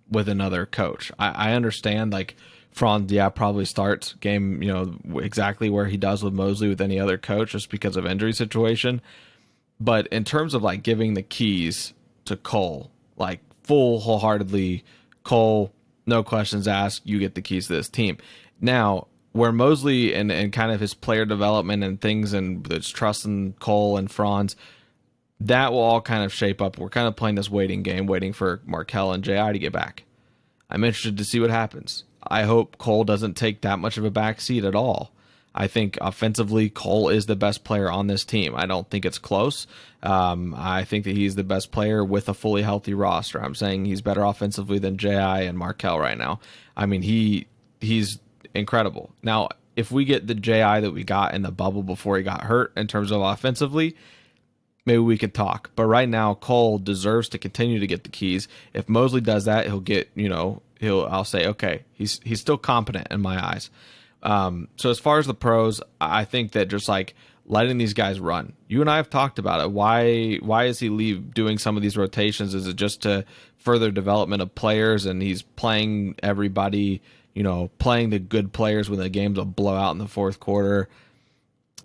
with another coach. I understand, like, Franz, probably starts game, exactly where he does with Mosley with any other coach just because of injury situation. But in terms of, like, giving the keys to Cole, like, wholeheartedly, Cole, no questions asked, you get the keys to this team. Now, where Mosley and kind of his player development and things and it's trusting Cole and Franz, that will all kind of shape up. We're kind of playing this waiting game, waiting for Markelle and JI to get back. I'm interested to see what happens. I hope Cole doesn't take that much of a backseat at all. I think offensively, Cole is the best player on this team. I don't think it's close. I think that he's the best player with a fully healthy roster. I'm saying he's better offensively than JI and Markelle right now. I mean, he's incredible. Now, if we get the JI that we got in the bubble before he got hurt in terms of offensively, maybe we could talk. But right now, Cole deserves to continue to get the keys. If Mosley does that, he'll get, I'll say, okay, he's still competent in my eyes. So as far as the pros, I think that just like letting these guys run. You and I have talked about it. Why is he doing some of these rotations? Is it just to further development of players and he's playing everybody, playing the good players when the game's a blowout in the fourth quarter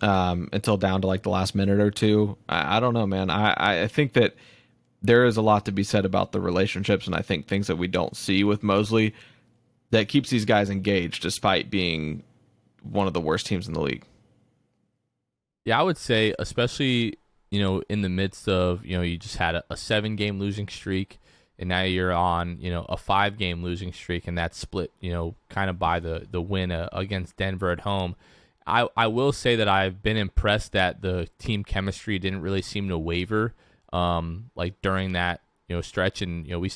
until down to like the last minute or two? I don't know, man. I think that there is a lot to be said about the relationships, and I think things that we don't see with Mosley that keeps these guys engaged despite being one of the worst teams in the league. Yeah, I would say, especially, in the midst of, you just had a 7-game losing streak and now you're on, a 5-game losing streak, and that's split, kind of by the win against Denver at home. I will say that I've been impressed that the team chemistry didn't really seem to waver, like during that, stretch. And, we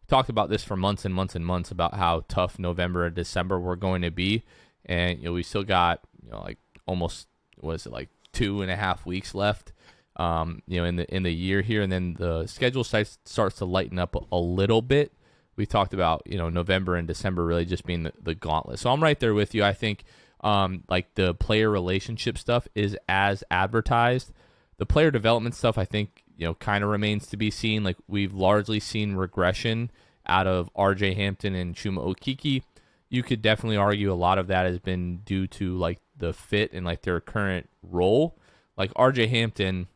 talked about this for months and months and months about how tough November and December were going to be. And, we still got, like almost, was it like 2.5 weeks left, in the year here. And then the schedule starts to lighten up a little bit. We talked about, November and December really just being the gauntlet. So I'm right there with you. I think, like the player relationship stuff is as advertised. The player development stuff, I think, kind of remains to be seen. Like we've largely seen regression out of RJ Hampton and Chuma Okeke. You could definitely argue a lot of that has been due to like the fit and like their current role. Like RJ Hampton,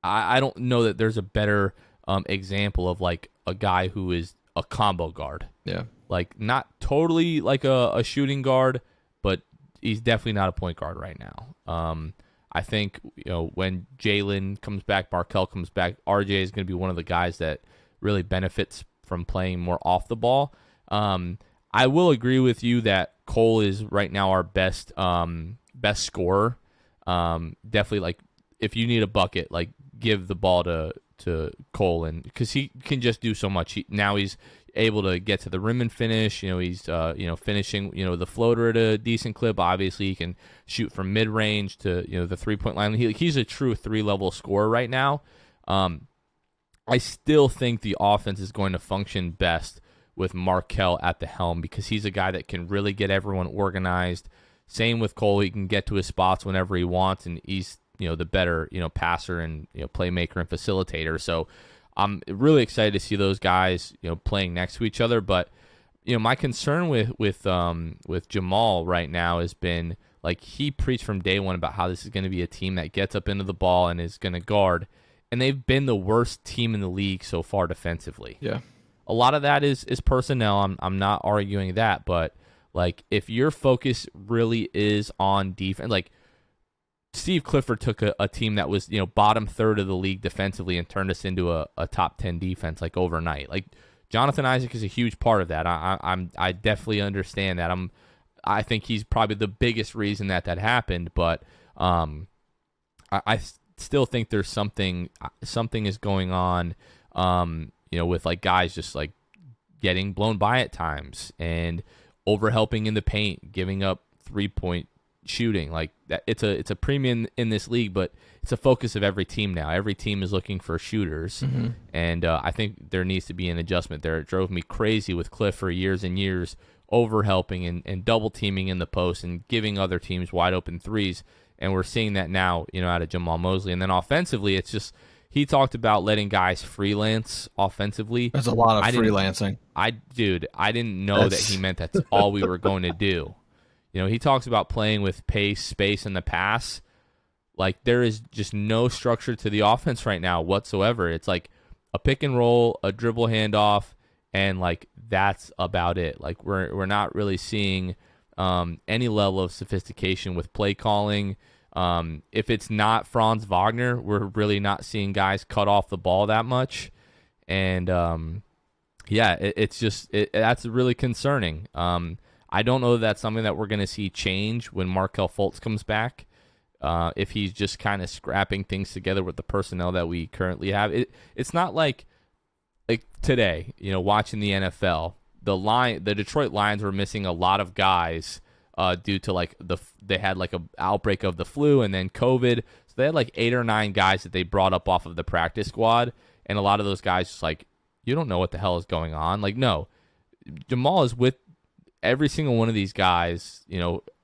I don't know that there's a better example of like a guy who is a combo guard. Yeah. Like not totally like a shooting guard, but he's definitely not a point guard right now. I think, when Jalen comes back, Markelle comes back, RJ is going to be one of the guys that really benefits from playing more off the ball. I will agree with you that Cole is right now our best scorer. Definitely, like if you need a bucket, like give the ball to Cole, and because he can just do so much. Now he's able to get to the rim and finish. He's finishing the floater at a decent clip. Obviously, he can shoot from mid range to the 3-point line. He's a true 3-level scorer right now. I still think the offense is going to function best with Markelle at the helm because he's a guy that can really get everyone organized. Same with Cole; he can get to his spots whenever he wants, and he's the better passer and playmaker and facilitator. So I'm really excited to see those guys playing next to each other. But my concern with Jamal right now has been like he preached from day one about how this is going to be a team that gets up into the ball and is going to guard, and they've been the worst team in the league so far defensively. Yeah, a lot of that is personnel. I'm not arguing that, but like if your focus really is on defense, like Steve Clifford took a team that was bottom third of the league defensively and turned us into a top 10 defense like overnight. Like Jonathan Isaac is a huge part of that. I definitely understand that. I think he's probably the biggest reason that happened. But I still think there's something is going on. With like guys just like getting blown by at times and overhelping in the paint, giving up 3-point shooting. Like that, it's a premium in this league, but it's a focus of every team now. Every team is looking for shooters, and I think there needs to be an adjustment there. It drove me crazy with Cliff for years and years, overhelping and double teaming in the post and giving other teams wide open threes. And we're seeing that now, out of Jamal Mosley. And then offensively, it's just he talked about letting guys freelance offensively. That's a lot of freelancing. I didn't know that he meant that's all we were going to do. He talks about playing with pace, space, and the pass. Like, there is just no structure to the offense right now whatsoever. It's like a pick and roll, a dribble handoff, and, like, that's about it. Like, we're not really seeing any level of sophistication with play calling. If it's not Franz Wagner, we're really not seeing guys cut off the ball that much. And, that's really concerning. I don't know if that's something that we're going to see change when Markelle Fultz comes back. If he's just kind of scrapping things together with the personnel that we currently have. It's not like today, watching the NFL, the Detroit Lions were missing a lot of guys due to like they had like a outbreak of the flu and then COVID. So they had like 8 or 9 guys that they brought up off of the practice squad, and a lot of those guys just like, you don't know what the hell is going on. Like, no, Jamal is with every single one of these guys,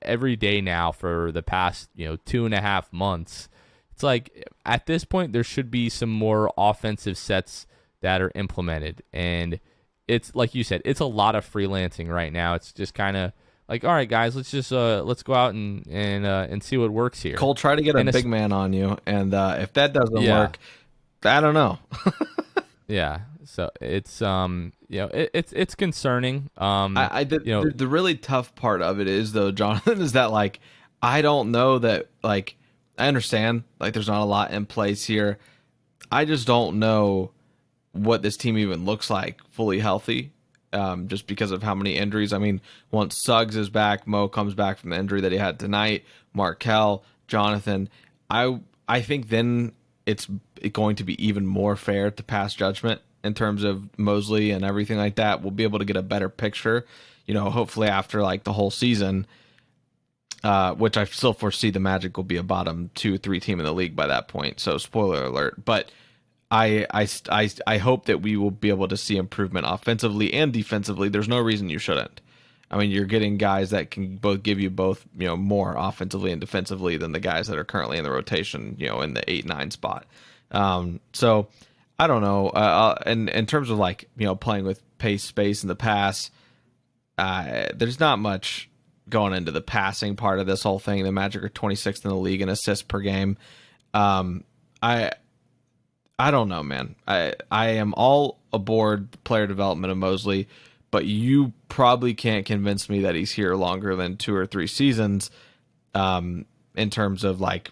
every day now for the past, 2.5 months. It's like at this point there should be some more offensive sets that are implemented, and it's like you said, it's a lot of freelancing right now. It's just kind of like, all right, guys, let's just let's go out and see what works here. Cole, try to get a big man on you, and if that doesn't work, I don't know. Yeah. So it's it's concerning. The really tough part of it is though, Jonathan, is that like I don't know that like I understand like there's not a lot in place here. I just don't know what this team even looks like fully healthy, just because of how many injuries. I mean, once Suggs is back, Mo comes back from the injury that he had tonight, Markel, Jonathan. I think then it's going to be even more fair to pass judgment in terms of Mosley and everything like that. We'll be able to get a better picture, hopefully after like the whole season, which I still foresee the Magic will be a bottom 2-3 team in the league by that point. So spoiler alert, but I hope that we will be able to see improvement offensively and defensively. There's no reason you shouldn't. I mean, you're getting guys that can both give you both, more offensively and defensively than the guys that are currently in the rotation, in the 8-9 spot. So I don't know. And in terms of like, playing with pace space in the pass, there's not much going into the passing part of this whole thing. The Magic are 26th in the league in assists per game. I don't know, man. I am all aboard player development of Mosley, but you probably can't convince me that he's here longer than 2 or 3 seasons, in terms of like,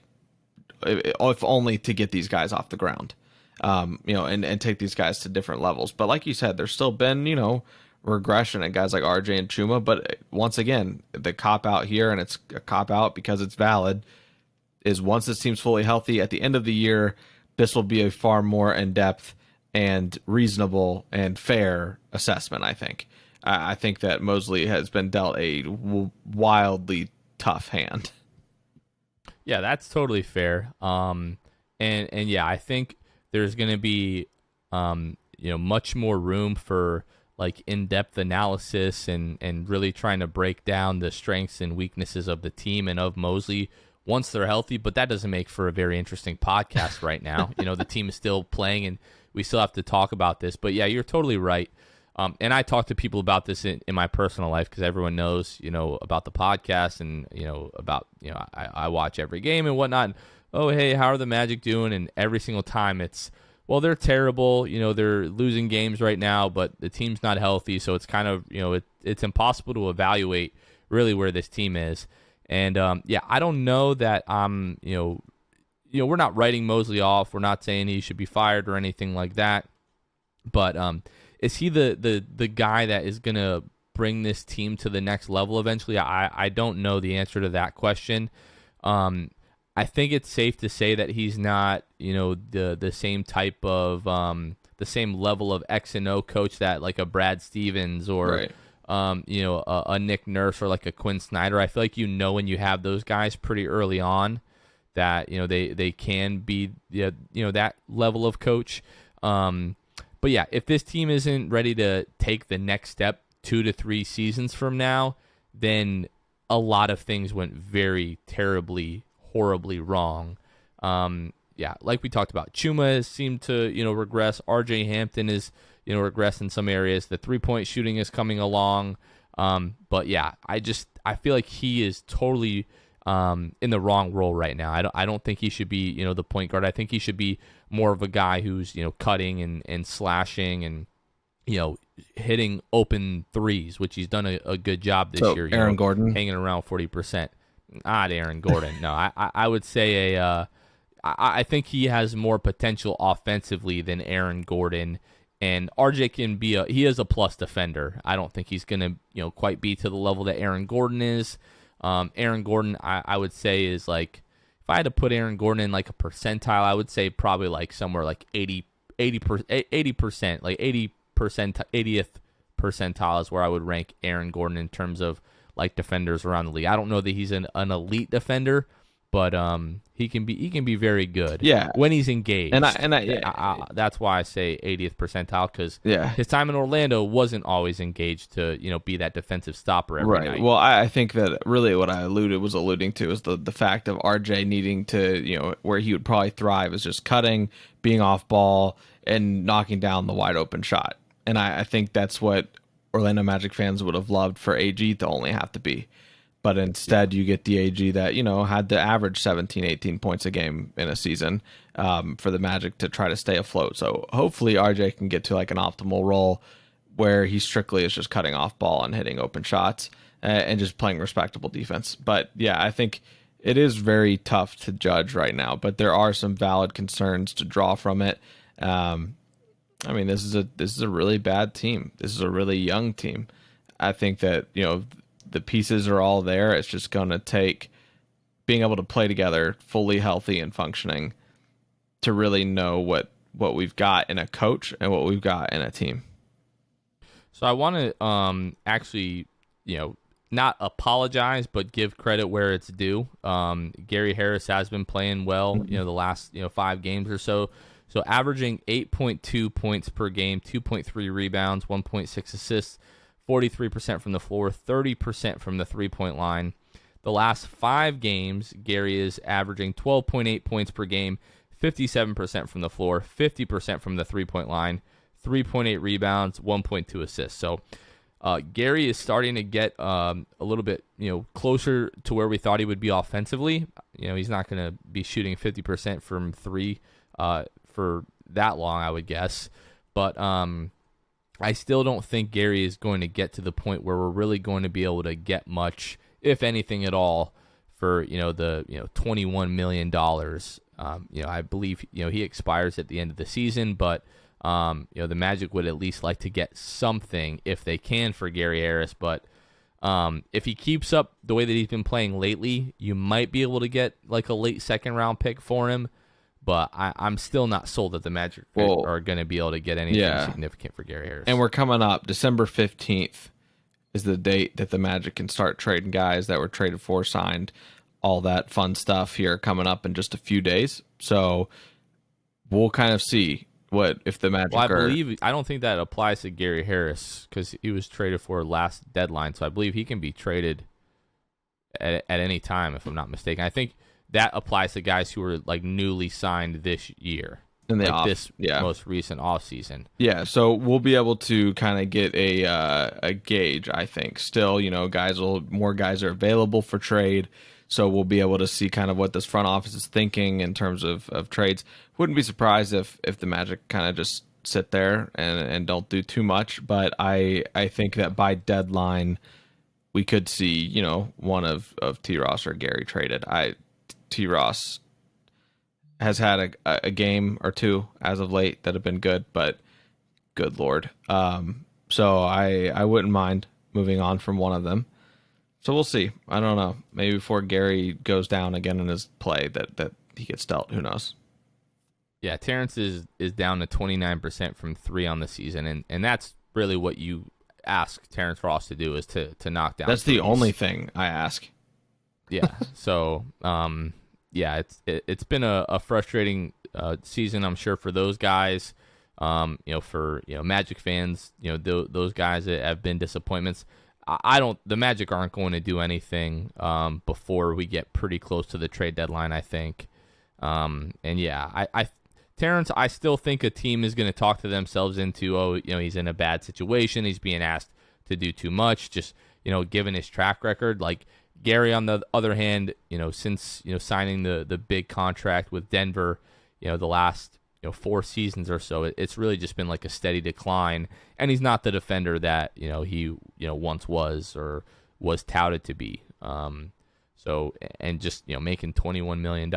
if only to get these guys off the ground, and take these guys to different levels. But like you said, there's still been, regression at guys like RJ and Chuma. But once again, the cop out here, and it's a cop out because it's valid, is once this team's fully healthy at the end of the year, this will be a far more in-depth and reasonable and fair assessment, I think. I think that Mosley has been dealt a wildly tough hand. Yeah, that's totally fair. And yeah, I think there's going to be, much more room for like in-depth analysis and really trying to break down the strengths and weaknesses of the team and of Mosley once they're healthy. But that doesn't make for a very interesting podcast right now. The team is still playing and we still have to talk about this. But yeah, you're totally right. And I talk to people about this in my personal life because everyone knows, about the podcast and, about, I watch every game and whatnot. And, oh, hey, how are the Magic doing? And every single time it's, well, they're terrible. They're losing games right now, but the team's not healthy. So it's kind of, it's impossible to evaluate really where this team is. And, yeah, I don't know that we're not writing Mosley off. We're not saying he should be fired or anything like that. But is he the guy that is going to bring this team to the next level eventually? I don't know the answer to that question. I think it's safe to say that he's not, the same type of the same level of X and O coach that like a Brad Stevens or Right. A Nick Nurse or like a Quinn Snyder. I feel like when you have those guys pretty early on that they can be that level of coach. But yeah, if this team isn't ready to take the next step 2 to 3 seasons from now, then a lot of things went very terribly, horribly wrong. Yeah, like we talked about, Chuma has seemed to regress. RJ Hampton is regressed in some areas. The 3-point shooting is coming along. But yeah, I feel like he is totally in the wrong role right now. I don't think he should be the point guard. I think he should be more of a guy who's cutting and slashing and hitting open threes, which he's done a good job this year. Aaron Gordon hanging around 40%. Not Aaron Gordon. No, I would say I think he has more potential offensively than Aaron Gordon. And RJ he is a plus defender. I don't think he's gonna quite be to the level that Aaron Gordon is. Aaron Gordon, I would say, is like, if I had to put Aaron Gordon in like a percentile, I would say probably like somewhere like 80%, like 80th percentile is where I would rank Aaron Gordon in terms of like defenders around the league. I don't know that he's an elite defender, but he can be very good. Yeah. When he's engaged. And that's why I say 80th percentile, because Yeah. his time in Orlando wasn't always engaged to be that defensive stopper every night. Well, I think that really what I was alluding to is the fact of RJ needing to, where he would probably thrive is just cutting, being off ball, and knocking down the wide open shot. And I think that's what Orlando Magic fans would have loved for AG to only have to be. But instead, you get the AG that, had to average 17, 18 points a game in a season for the Magic to try to stay afloat. So hopefully RJ can get to like an optimal role where he strictly is just cutting off ball and hitting open shots and just playing respectable defense. But yeah, I think it is very tough to judge right now, but there are some valid concerns to draw from it. I mean, this is a really bad team. This is a really young team. I think that, the pieces are all there. It's just going to take being able to play together fully healthy and functioning to really know what we've got in a coach and what we've got in a team. So I want to actually, not apologize, but give credit where it's due. Gary Harris has been playing well, the last 5 games or so. So averaging 8.2 points per game, 2.3 rebounds, 1.6 assists, 43% from the floor, 30% from the 3-point line. The last 5 games, Gary is averaging 12.8 points per game, 57% from the floor, 50% from the 3-point line, 3.8 rebounds, 1.2 assists. So Gary is starting to get a little bit, closer to where we thought he would be offensively. He's not going to be shooting 50% from 3 for that long, I would guess. But I still don't think Gary is going to get to the point where we're really going to be able to get much, if anything at all, for the $21 million. I believe he expires at the end of the season, but the Magic would at least like to get something if they can for Gary Harris. But if he keeps up the way that he's been playing lately, you might be able to get like a late second round pick for him. But I'm still not sold that the Magic are going to be able to get anything significant for Gary Harris. And we're coming up. December 15th is the date that the Magic can start trading guys that were traded for, signed, all that fun stuff here coming up in just a few days. So we'll kind of see what if the Magic I don't think that applies to Gary Harris because he was traded for last deadline. So I believe he can be traded at any time, if I'm not mistaken. I think that applies to guys who were like newly signed this year, in the most recent offseason. Yeah, so we'll be able to kind of get a gauge. I think still, more guys are available for trade, so we'll be able to see kind of what this front office is thinking in terms of trades. Wouldn't be surprised if the Magic kind of just sit there and don't do too much, but I think that by deadline we could see one of T. Ross or Gary traded. T. Ross has had a game or two as of late that have been good, but good Lord. So I wouldn't mind moving on from one of them. So we'll see. I don't know. Maybe before Gary goes down again in his play that he gets dealt. Who knows? Yeah, Terrence is down to 29% from 3 on the season, and that's really what you ask Terrence Ross to do is to knock down. That's the only thing I ask. Yeah. So, it's been a frustrating season, I'm sure, for those guys. For Magic fans, those guys that have been disappointments. The Magic aren't going to do anything before we get pretty close to the trade deadline, I think. Terrence, I still think a team is going to talk to themselves into, he's in a bad situation. He's being asked to do too much, just, given his track record. Like Gary, on the other hand, since, signing the big contract with Denver, the last, 4 seasons or so, it's really just been like a steady decline. And he's not the defender that, he, once was or was touted to be. And just, making $21 million,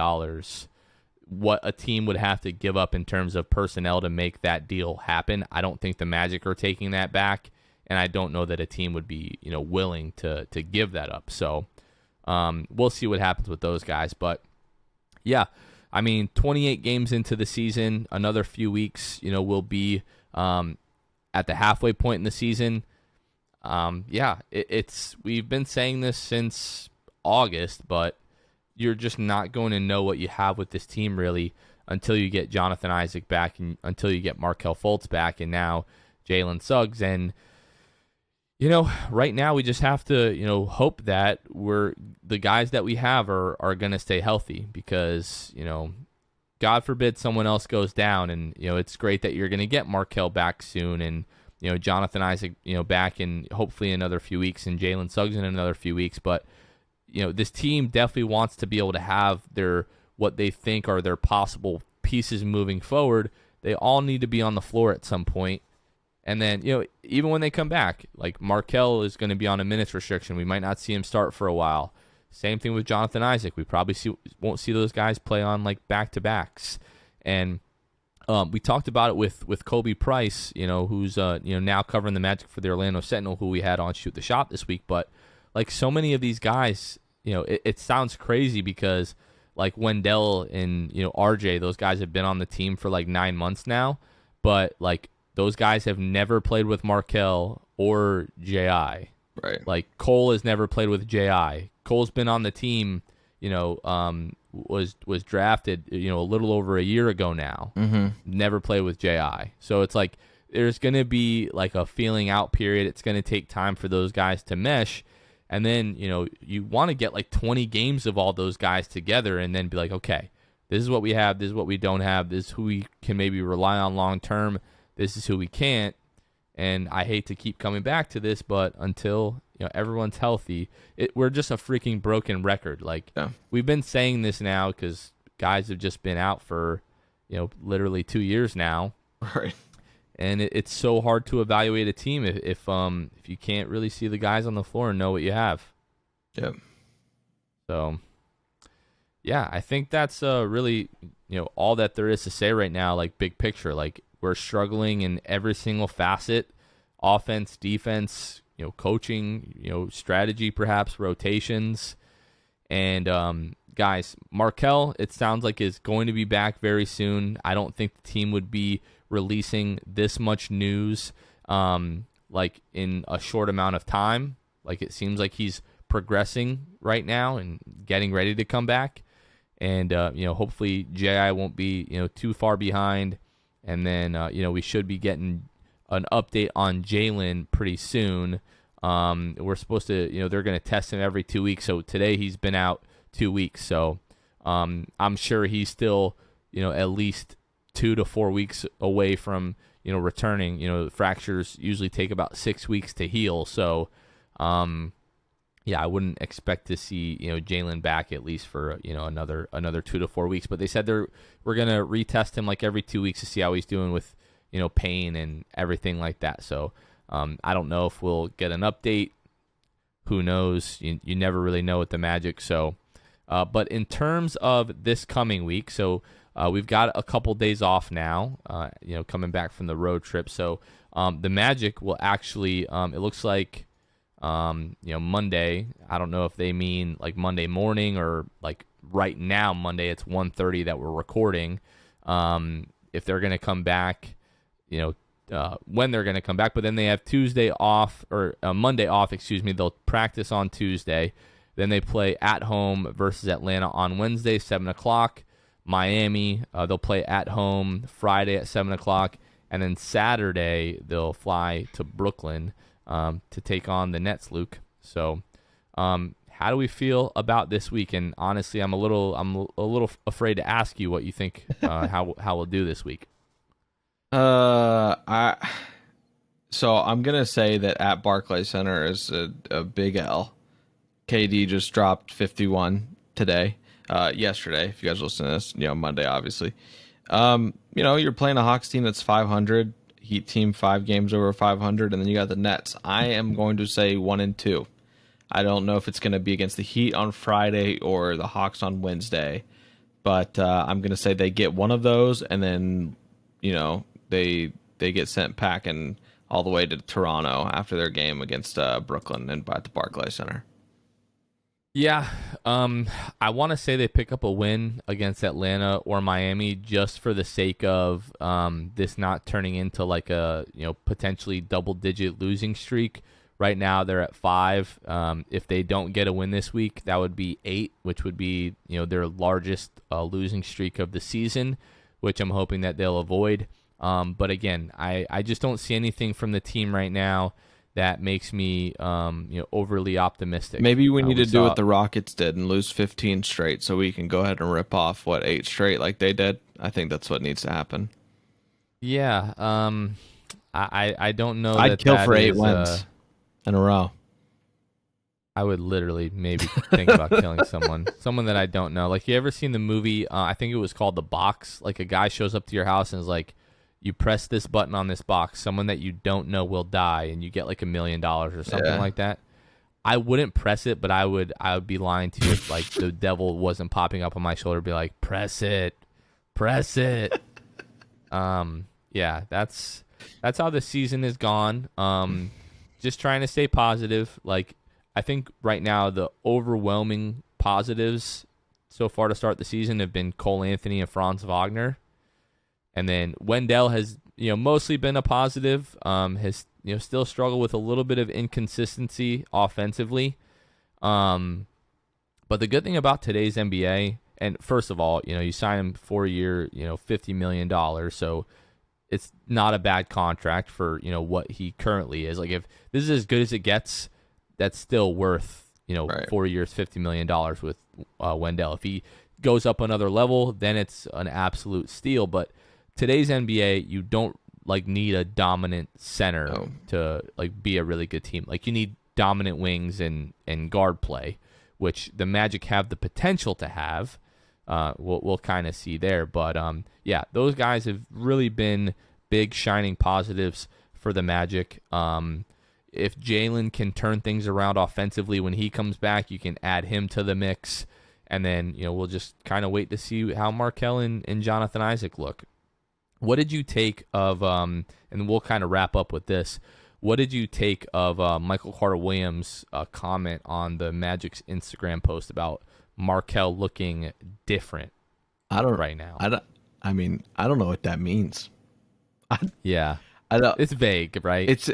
what a team would have to give up in terms of personnel to make that deal happen. I don't think the Magic are taking that back, and I don't know that a team would be, willing to give that up. So we'll see what happens with those guys. But yeah, 28 games into the season, another few weeks, we'll be at the halfway point in the season. We've been saying this since August, but you're just not going to know what you have with this team really until you get Jonathan Isaac back and until you get Markelle Fultz back and now Jalen Suggs. And, right now we just have to, hope that the guys that we have are going to stay healthy because, God forbid someone else goes down and, it's great that you're going to get Markelle back soon and, Jonathan Isaac, back in hopefully another few weeks and Jalen Suggs in another few weeks. But, this team definitely wants to be able to have what they think are their possible pieces moving forward. They all need to be on the floor at some point. And then, even when they come back, like Markelle is going to be on a minutes restriction. We might not see him start for a while. Same thing with Jonathan Isaac. We probably won't see those guys play on like back-to-backs. And We talked about it with Kobe Price, who's now covering the Magic for the Orlando Sentinel, who we had on Shoot the Shop this week. But like so many of these guys, it sounds crazy because like Wendell and RJ, those guys have been on the team for like 9 months now, but like those guys have never played with Markel or Ji. Right. Like Cole has never played with Ji. Cole's been on the team, was drafted, a little over a year ago now. Mm-hmm. Never played with Ji. So it's like there's going to be like a feeling out period. It's going to take time for those guys to mesh. And then, you want to get like 20 games of all those guys together and then be like, okay, this is what we have. This is what we don't have. This is who we can maybe rely on long term. This is who we can't. And I hate to keep coming back to this, but until everyone's healthy, we're just a freaking broken record. Like We've been saying this now because guys have just been out for literally 2 years now, right? And it's so hard to evaluate a team if you can't really see the guys on the floor and know what you have. Yep. So yeah, I think that's really all that there is to say right now. Like big picture, like we're struggling in every single facet: offense, defense, coaching, strategy, perhaps rotations. And guys, Markel, it sounds like is going to be back very soon. I don't think the team would be releasing this much news like in a short amount of time. Like it seems like he's progressing right now and getting ready to come back. And hopefully Ji won't be too far behind. And then we should be getting an update on Jalen pretty soon. We're supposed to, they're going to test him every 2 weeks. So today he's been out 2 weeks. So I'm sure he's still, at least 2 to 4 weeks away from, returning. Fractures usually take about 6 weeks to heal. So, yeah, I wouldn't expect to see, Jalen back at least for, another 2 to 4 weeks. But they said we're going to retest him like every 2 weeks to see how he's doing with, pain and everything like that. So I don't know if we'll get an update. Who knows? You never really know with the Magic. So, but in terms of this coming week, so we've got a couple days off now, coming back from the road trip. So the Magic will actually, it looks like, Monday. I don't know if they mean like Monday morning or like right now, Monday. It's 1:30 that we're recording. If they're going to come back, when they're going to come back, but then they have Tuesday off or Monday off, excuse me. They'll practice on Tuesday. Then they play at home versus Atlanta on Wednesday, 7:00. Miami, they'll play at home Friday at 7:00. And then Saturday, they'll fly to Brooklyn to take on the Nets, Luke. So how do we feel about this week? And honestly, I'm a little afraid to ask you what you think how we'll do this week. So I'm gonna say that at Barclays Center is a big L. KD just dropped 51 today, yesterday. If you guys listen to this, Monday, obviously. You're playing a Hawks team that's 500, Heat team 5 games over 500, and then you got the Nets. I am going to say 1-2. I don't know if it's going to be against the Heat on Friday or the Hawks on Wednesday, but I'm going to say they get one of those, and then they get sent packing all the way to Toronto after their game against Brooklyn and at the Barclays Center. Yeah, I want to say they pick up a win against Atlanta or Miami just for the sake of this not turning into like a potentially double-digit losing streak. Right now they're at 5. If they don't get a win this week, that would be 8, which would be their largest losing streak of the season, which I'm hoping that they'll avoid. But again, I just don't see anything from the team right now that makes me overly optimistic. Maybe we need to do what the Rockets did and lose 15 straight so we can go ahead and rip off 8 straight like they did. I think that's what needs to happen. Yeah, I don't know. I'd kill for 8 wins in a row. I would literally maybe think about killing someone that I don't know. Like, you ever seen the movie? I think it was called The Box. Like, a guy shows up to your house and is like, you press this button on this box, someone that you don't know will die, and you get like $1 million or something like that. I wouldn't press it, but I would be lying to you if like the devil wasn't popping up on my shoulder, be like, press it. Yeah, that's how the season has gone. Just trying to stay positive. Like, I think right now the overwhelming positives so far to start the season have been Cole Anthony and Franz Wagner. And then Wendell has, mostly been a positive. Has, still struggled with a little bit of inconsistency offensively. But the good thing about today's NBA, and first of all, you sign him 4-year, $50 million. So it's not a bad contract for, what he currently is. Like, if this is as good as it gets, that's still worth, Right. 4 years, $50 million with Wendell. If he goes up another level, then it's an absolute steal. But today's NBA, you don't need a dominant center to be a really good team. Like, you need dominant wings and guard play, which the Magic have the potential to have. We'll kind of see there. But, yeah, those guys have really been big shining positives for the Magic. If Jalen can turn things around offensively when he comes back, you can add him to the mix. And then, we'll just kind of wait to see how Markelle and Jonathan Isaac look. What did you take of, and we'll kind of wrap up with this, what did you take of Michael Carter-Williams' comment on the Magic's Instagram post about Markelle looking different right now? I don't know what that means. Yeah. I don't. It's vague, right? It's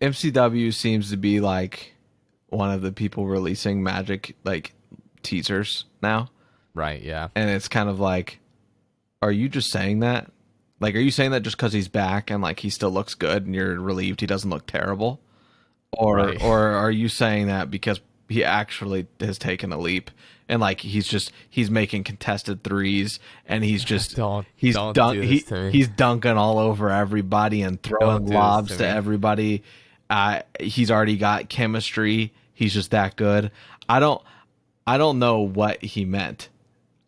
MCW seems to be like one of the people releasing Magic teasers now. Right, yeah. And it's kind of like, are you just saying that? Like, are you saying that just because he's back and he still looks good and you're relieved he doesn't look terrible? Or are you saying that because he actually has taken a leap and he's making contested threes and he's just he's dunking all over everybody and throwing lobs to everybody. He's already got chemistry. He's just that good. I don't know what he meant.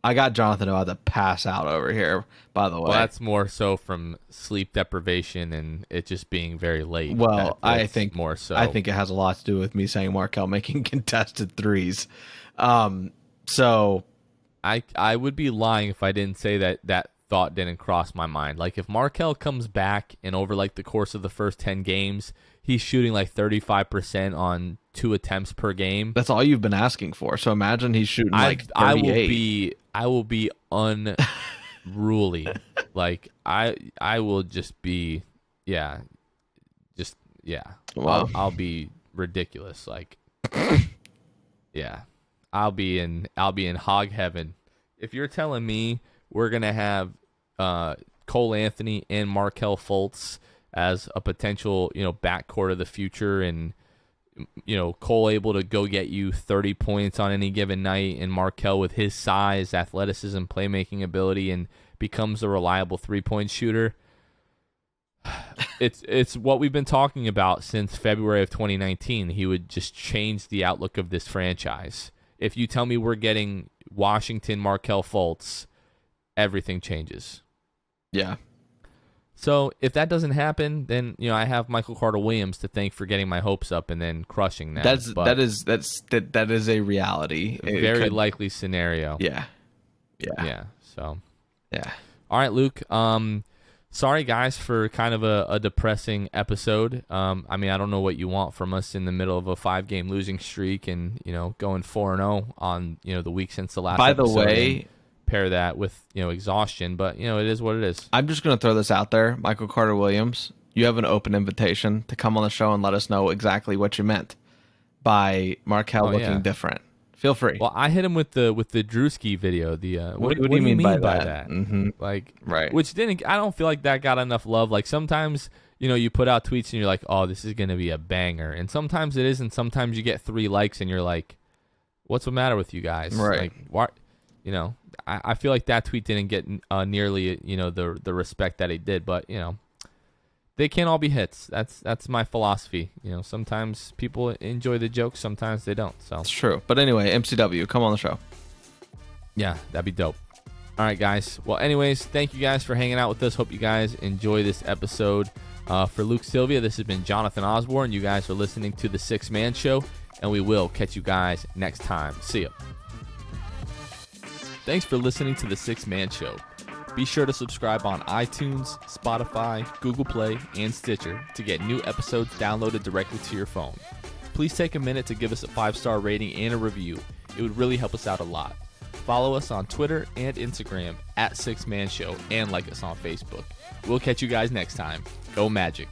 I got Jonathan about to pass out over here, by the way. Well, that's more so from sleep deprivation and it just being very late. Well, I think more so. I think it has a lot to do with me saying Markelle making contested threes. So I would be lying if I didn't say that thought didn't cross my mind. Like, if Markelle comes back and over the course of the first 10 games, he's shooting 35% on 2 attempts per game. That's all you've been asking for. So imagine he's shooting 38. I will be unruly. I will just be, yeah. Wow. I'll be ridiculous. Yeah. I'll be in hog heaven. If you're telling me we're gonna have Cole Anthony and Markelle Fultz as a potential, backcourt of the future, and Cole able to go get you 30 points on any given night, and Markelle with his size, athleticism, playmaking ability, and becomes a reliable 3-point shooter. It's what we've been talking about since February of 2019. He would just change the outlook of this franchise. If you tell me we're getting Washington, Markelle Fultz, everything changes. Yeah. So if that doesn't happen, then I have Michael Carter-Williams to thank for getting my hopes up and then crushing them. That is a reality. Very likely scenario. Yeah. So. Yeah. All right, Luke. Sorry guys for kind of a depressing episode. I don't know what you want from us in the middle of a 5-game losing streak and going 4-0 on the week since the last. By the episode. way, pair that with exhaustion, but it is what it is. I'm just going to throw this out there. Michael Carter-Williams, you have an open invitation to come on the show and let us know exactly what you meant by Markelle looking different. Feel free. Well, I hit him with the Drewski video. What do you mean by that? Mm-hmm. Right. Which I don't feel like that got enough love. Sometimes you put out tweets and you're like, oh, this is gonna be a banger, and sometimes it is, and sometimes you get 3 likes and you're like, what's the matter with you guys? Right. Why? I feel like that tweet didn't get nearly the respect that it did, but they can't all be hits. That's my philosophy. Sometimes people enjoy the jokes, sometimes they don't. So it's true. But anyway, MCW, come on the show. Yeah, that'd be dope. All right, guys. Well, anyways, thank you guys for hanging out with us. Hope you guys enjoy this episode. For Luke Sylvia, this has been Jonathan Osborne. You guys are listening to The 6 Man Show, and we will catch you guys next time. See ya. Thanks for listening to The 6 Man Show. Be sure to subscribe on iTunes, Spotify, Google Play, and Stitcher to get new episodes downloaded directly to your phone. Please take a minute to give us a 5-star rating and a review. It would really help us out a lot. Follow us on Twitter and Instagram at 6 Man Show and like us on Facebook. We'll catch you guys next time. Go Magic.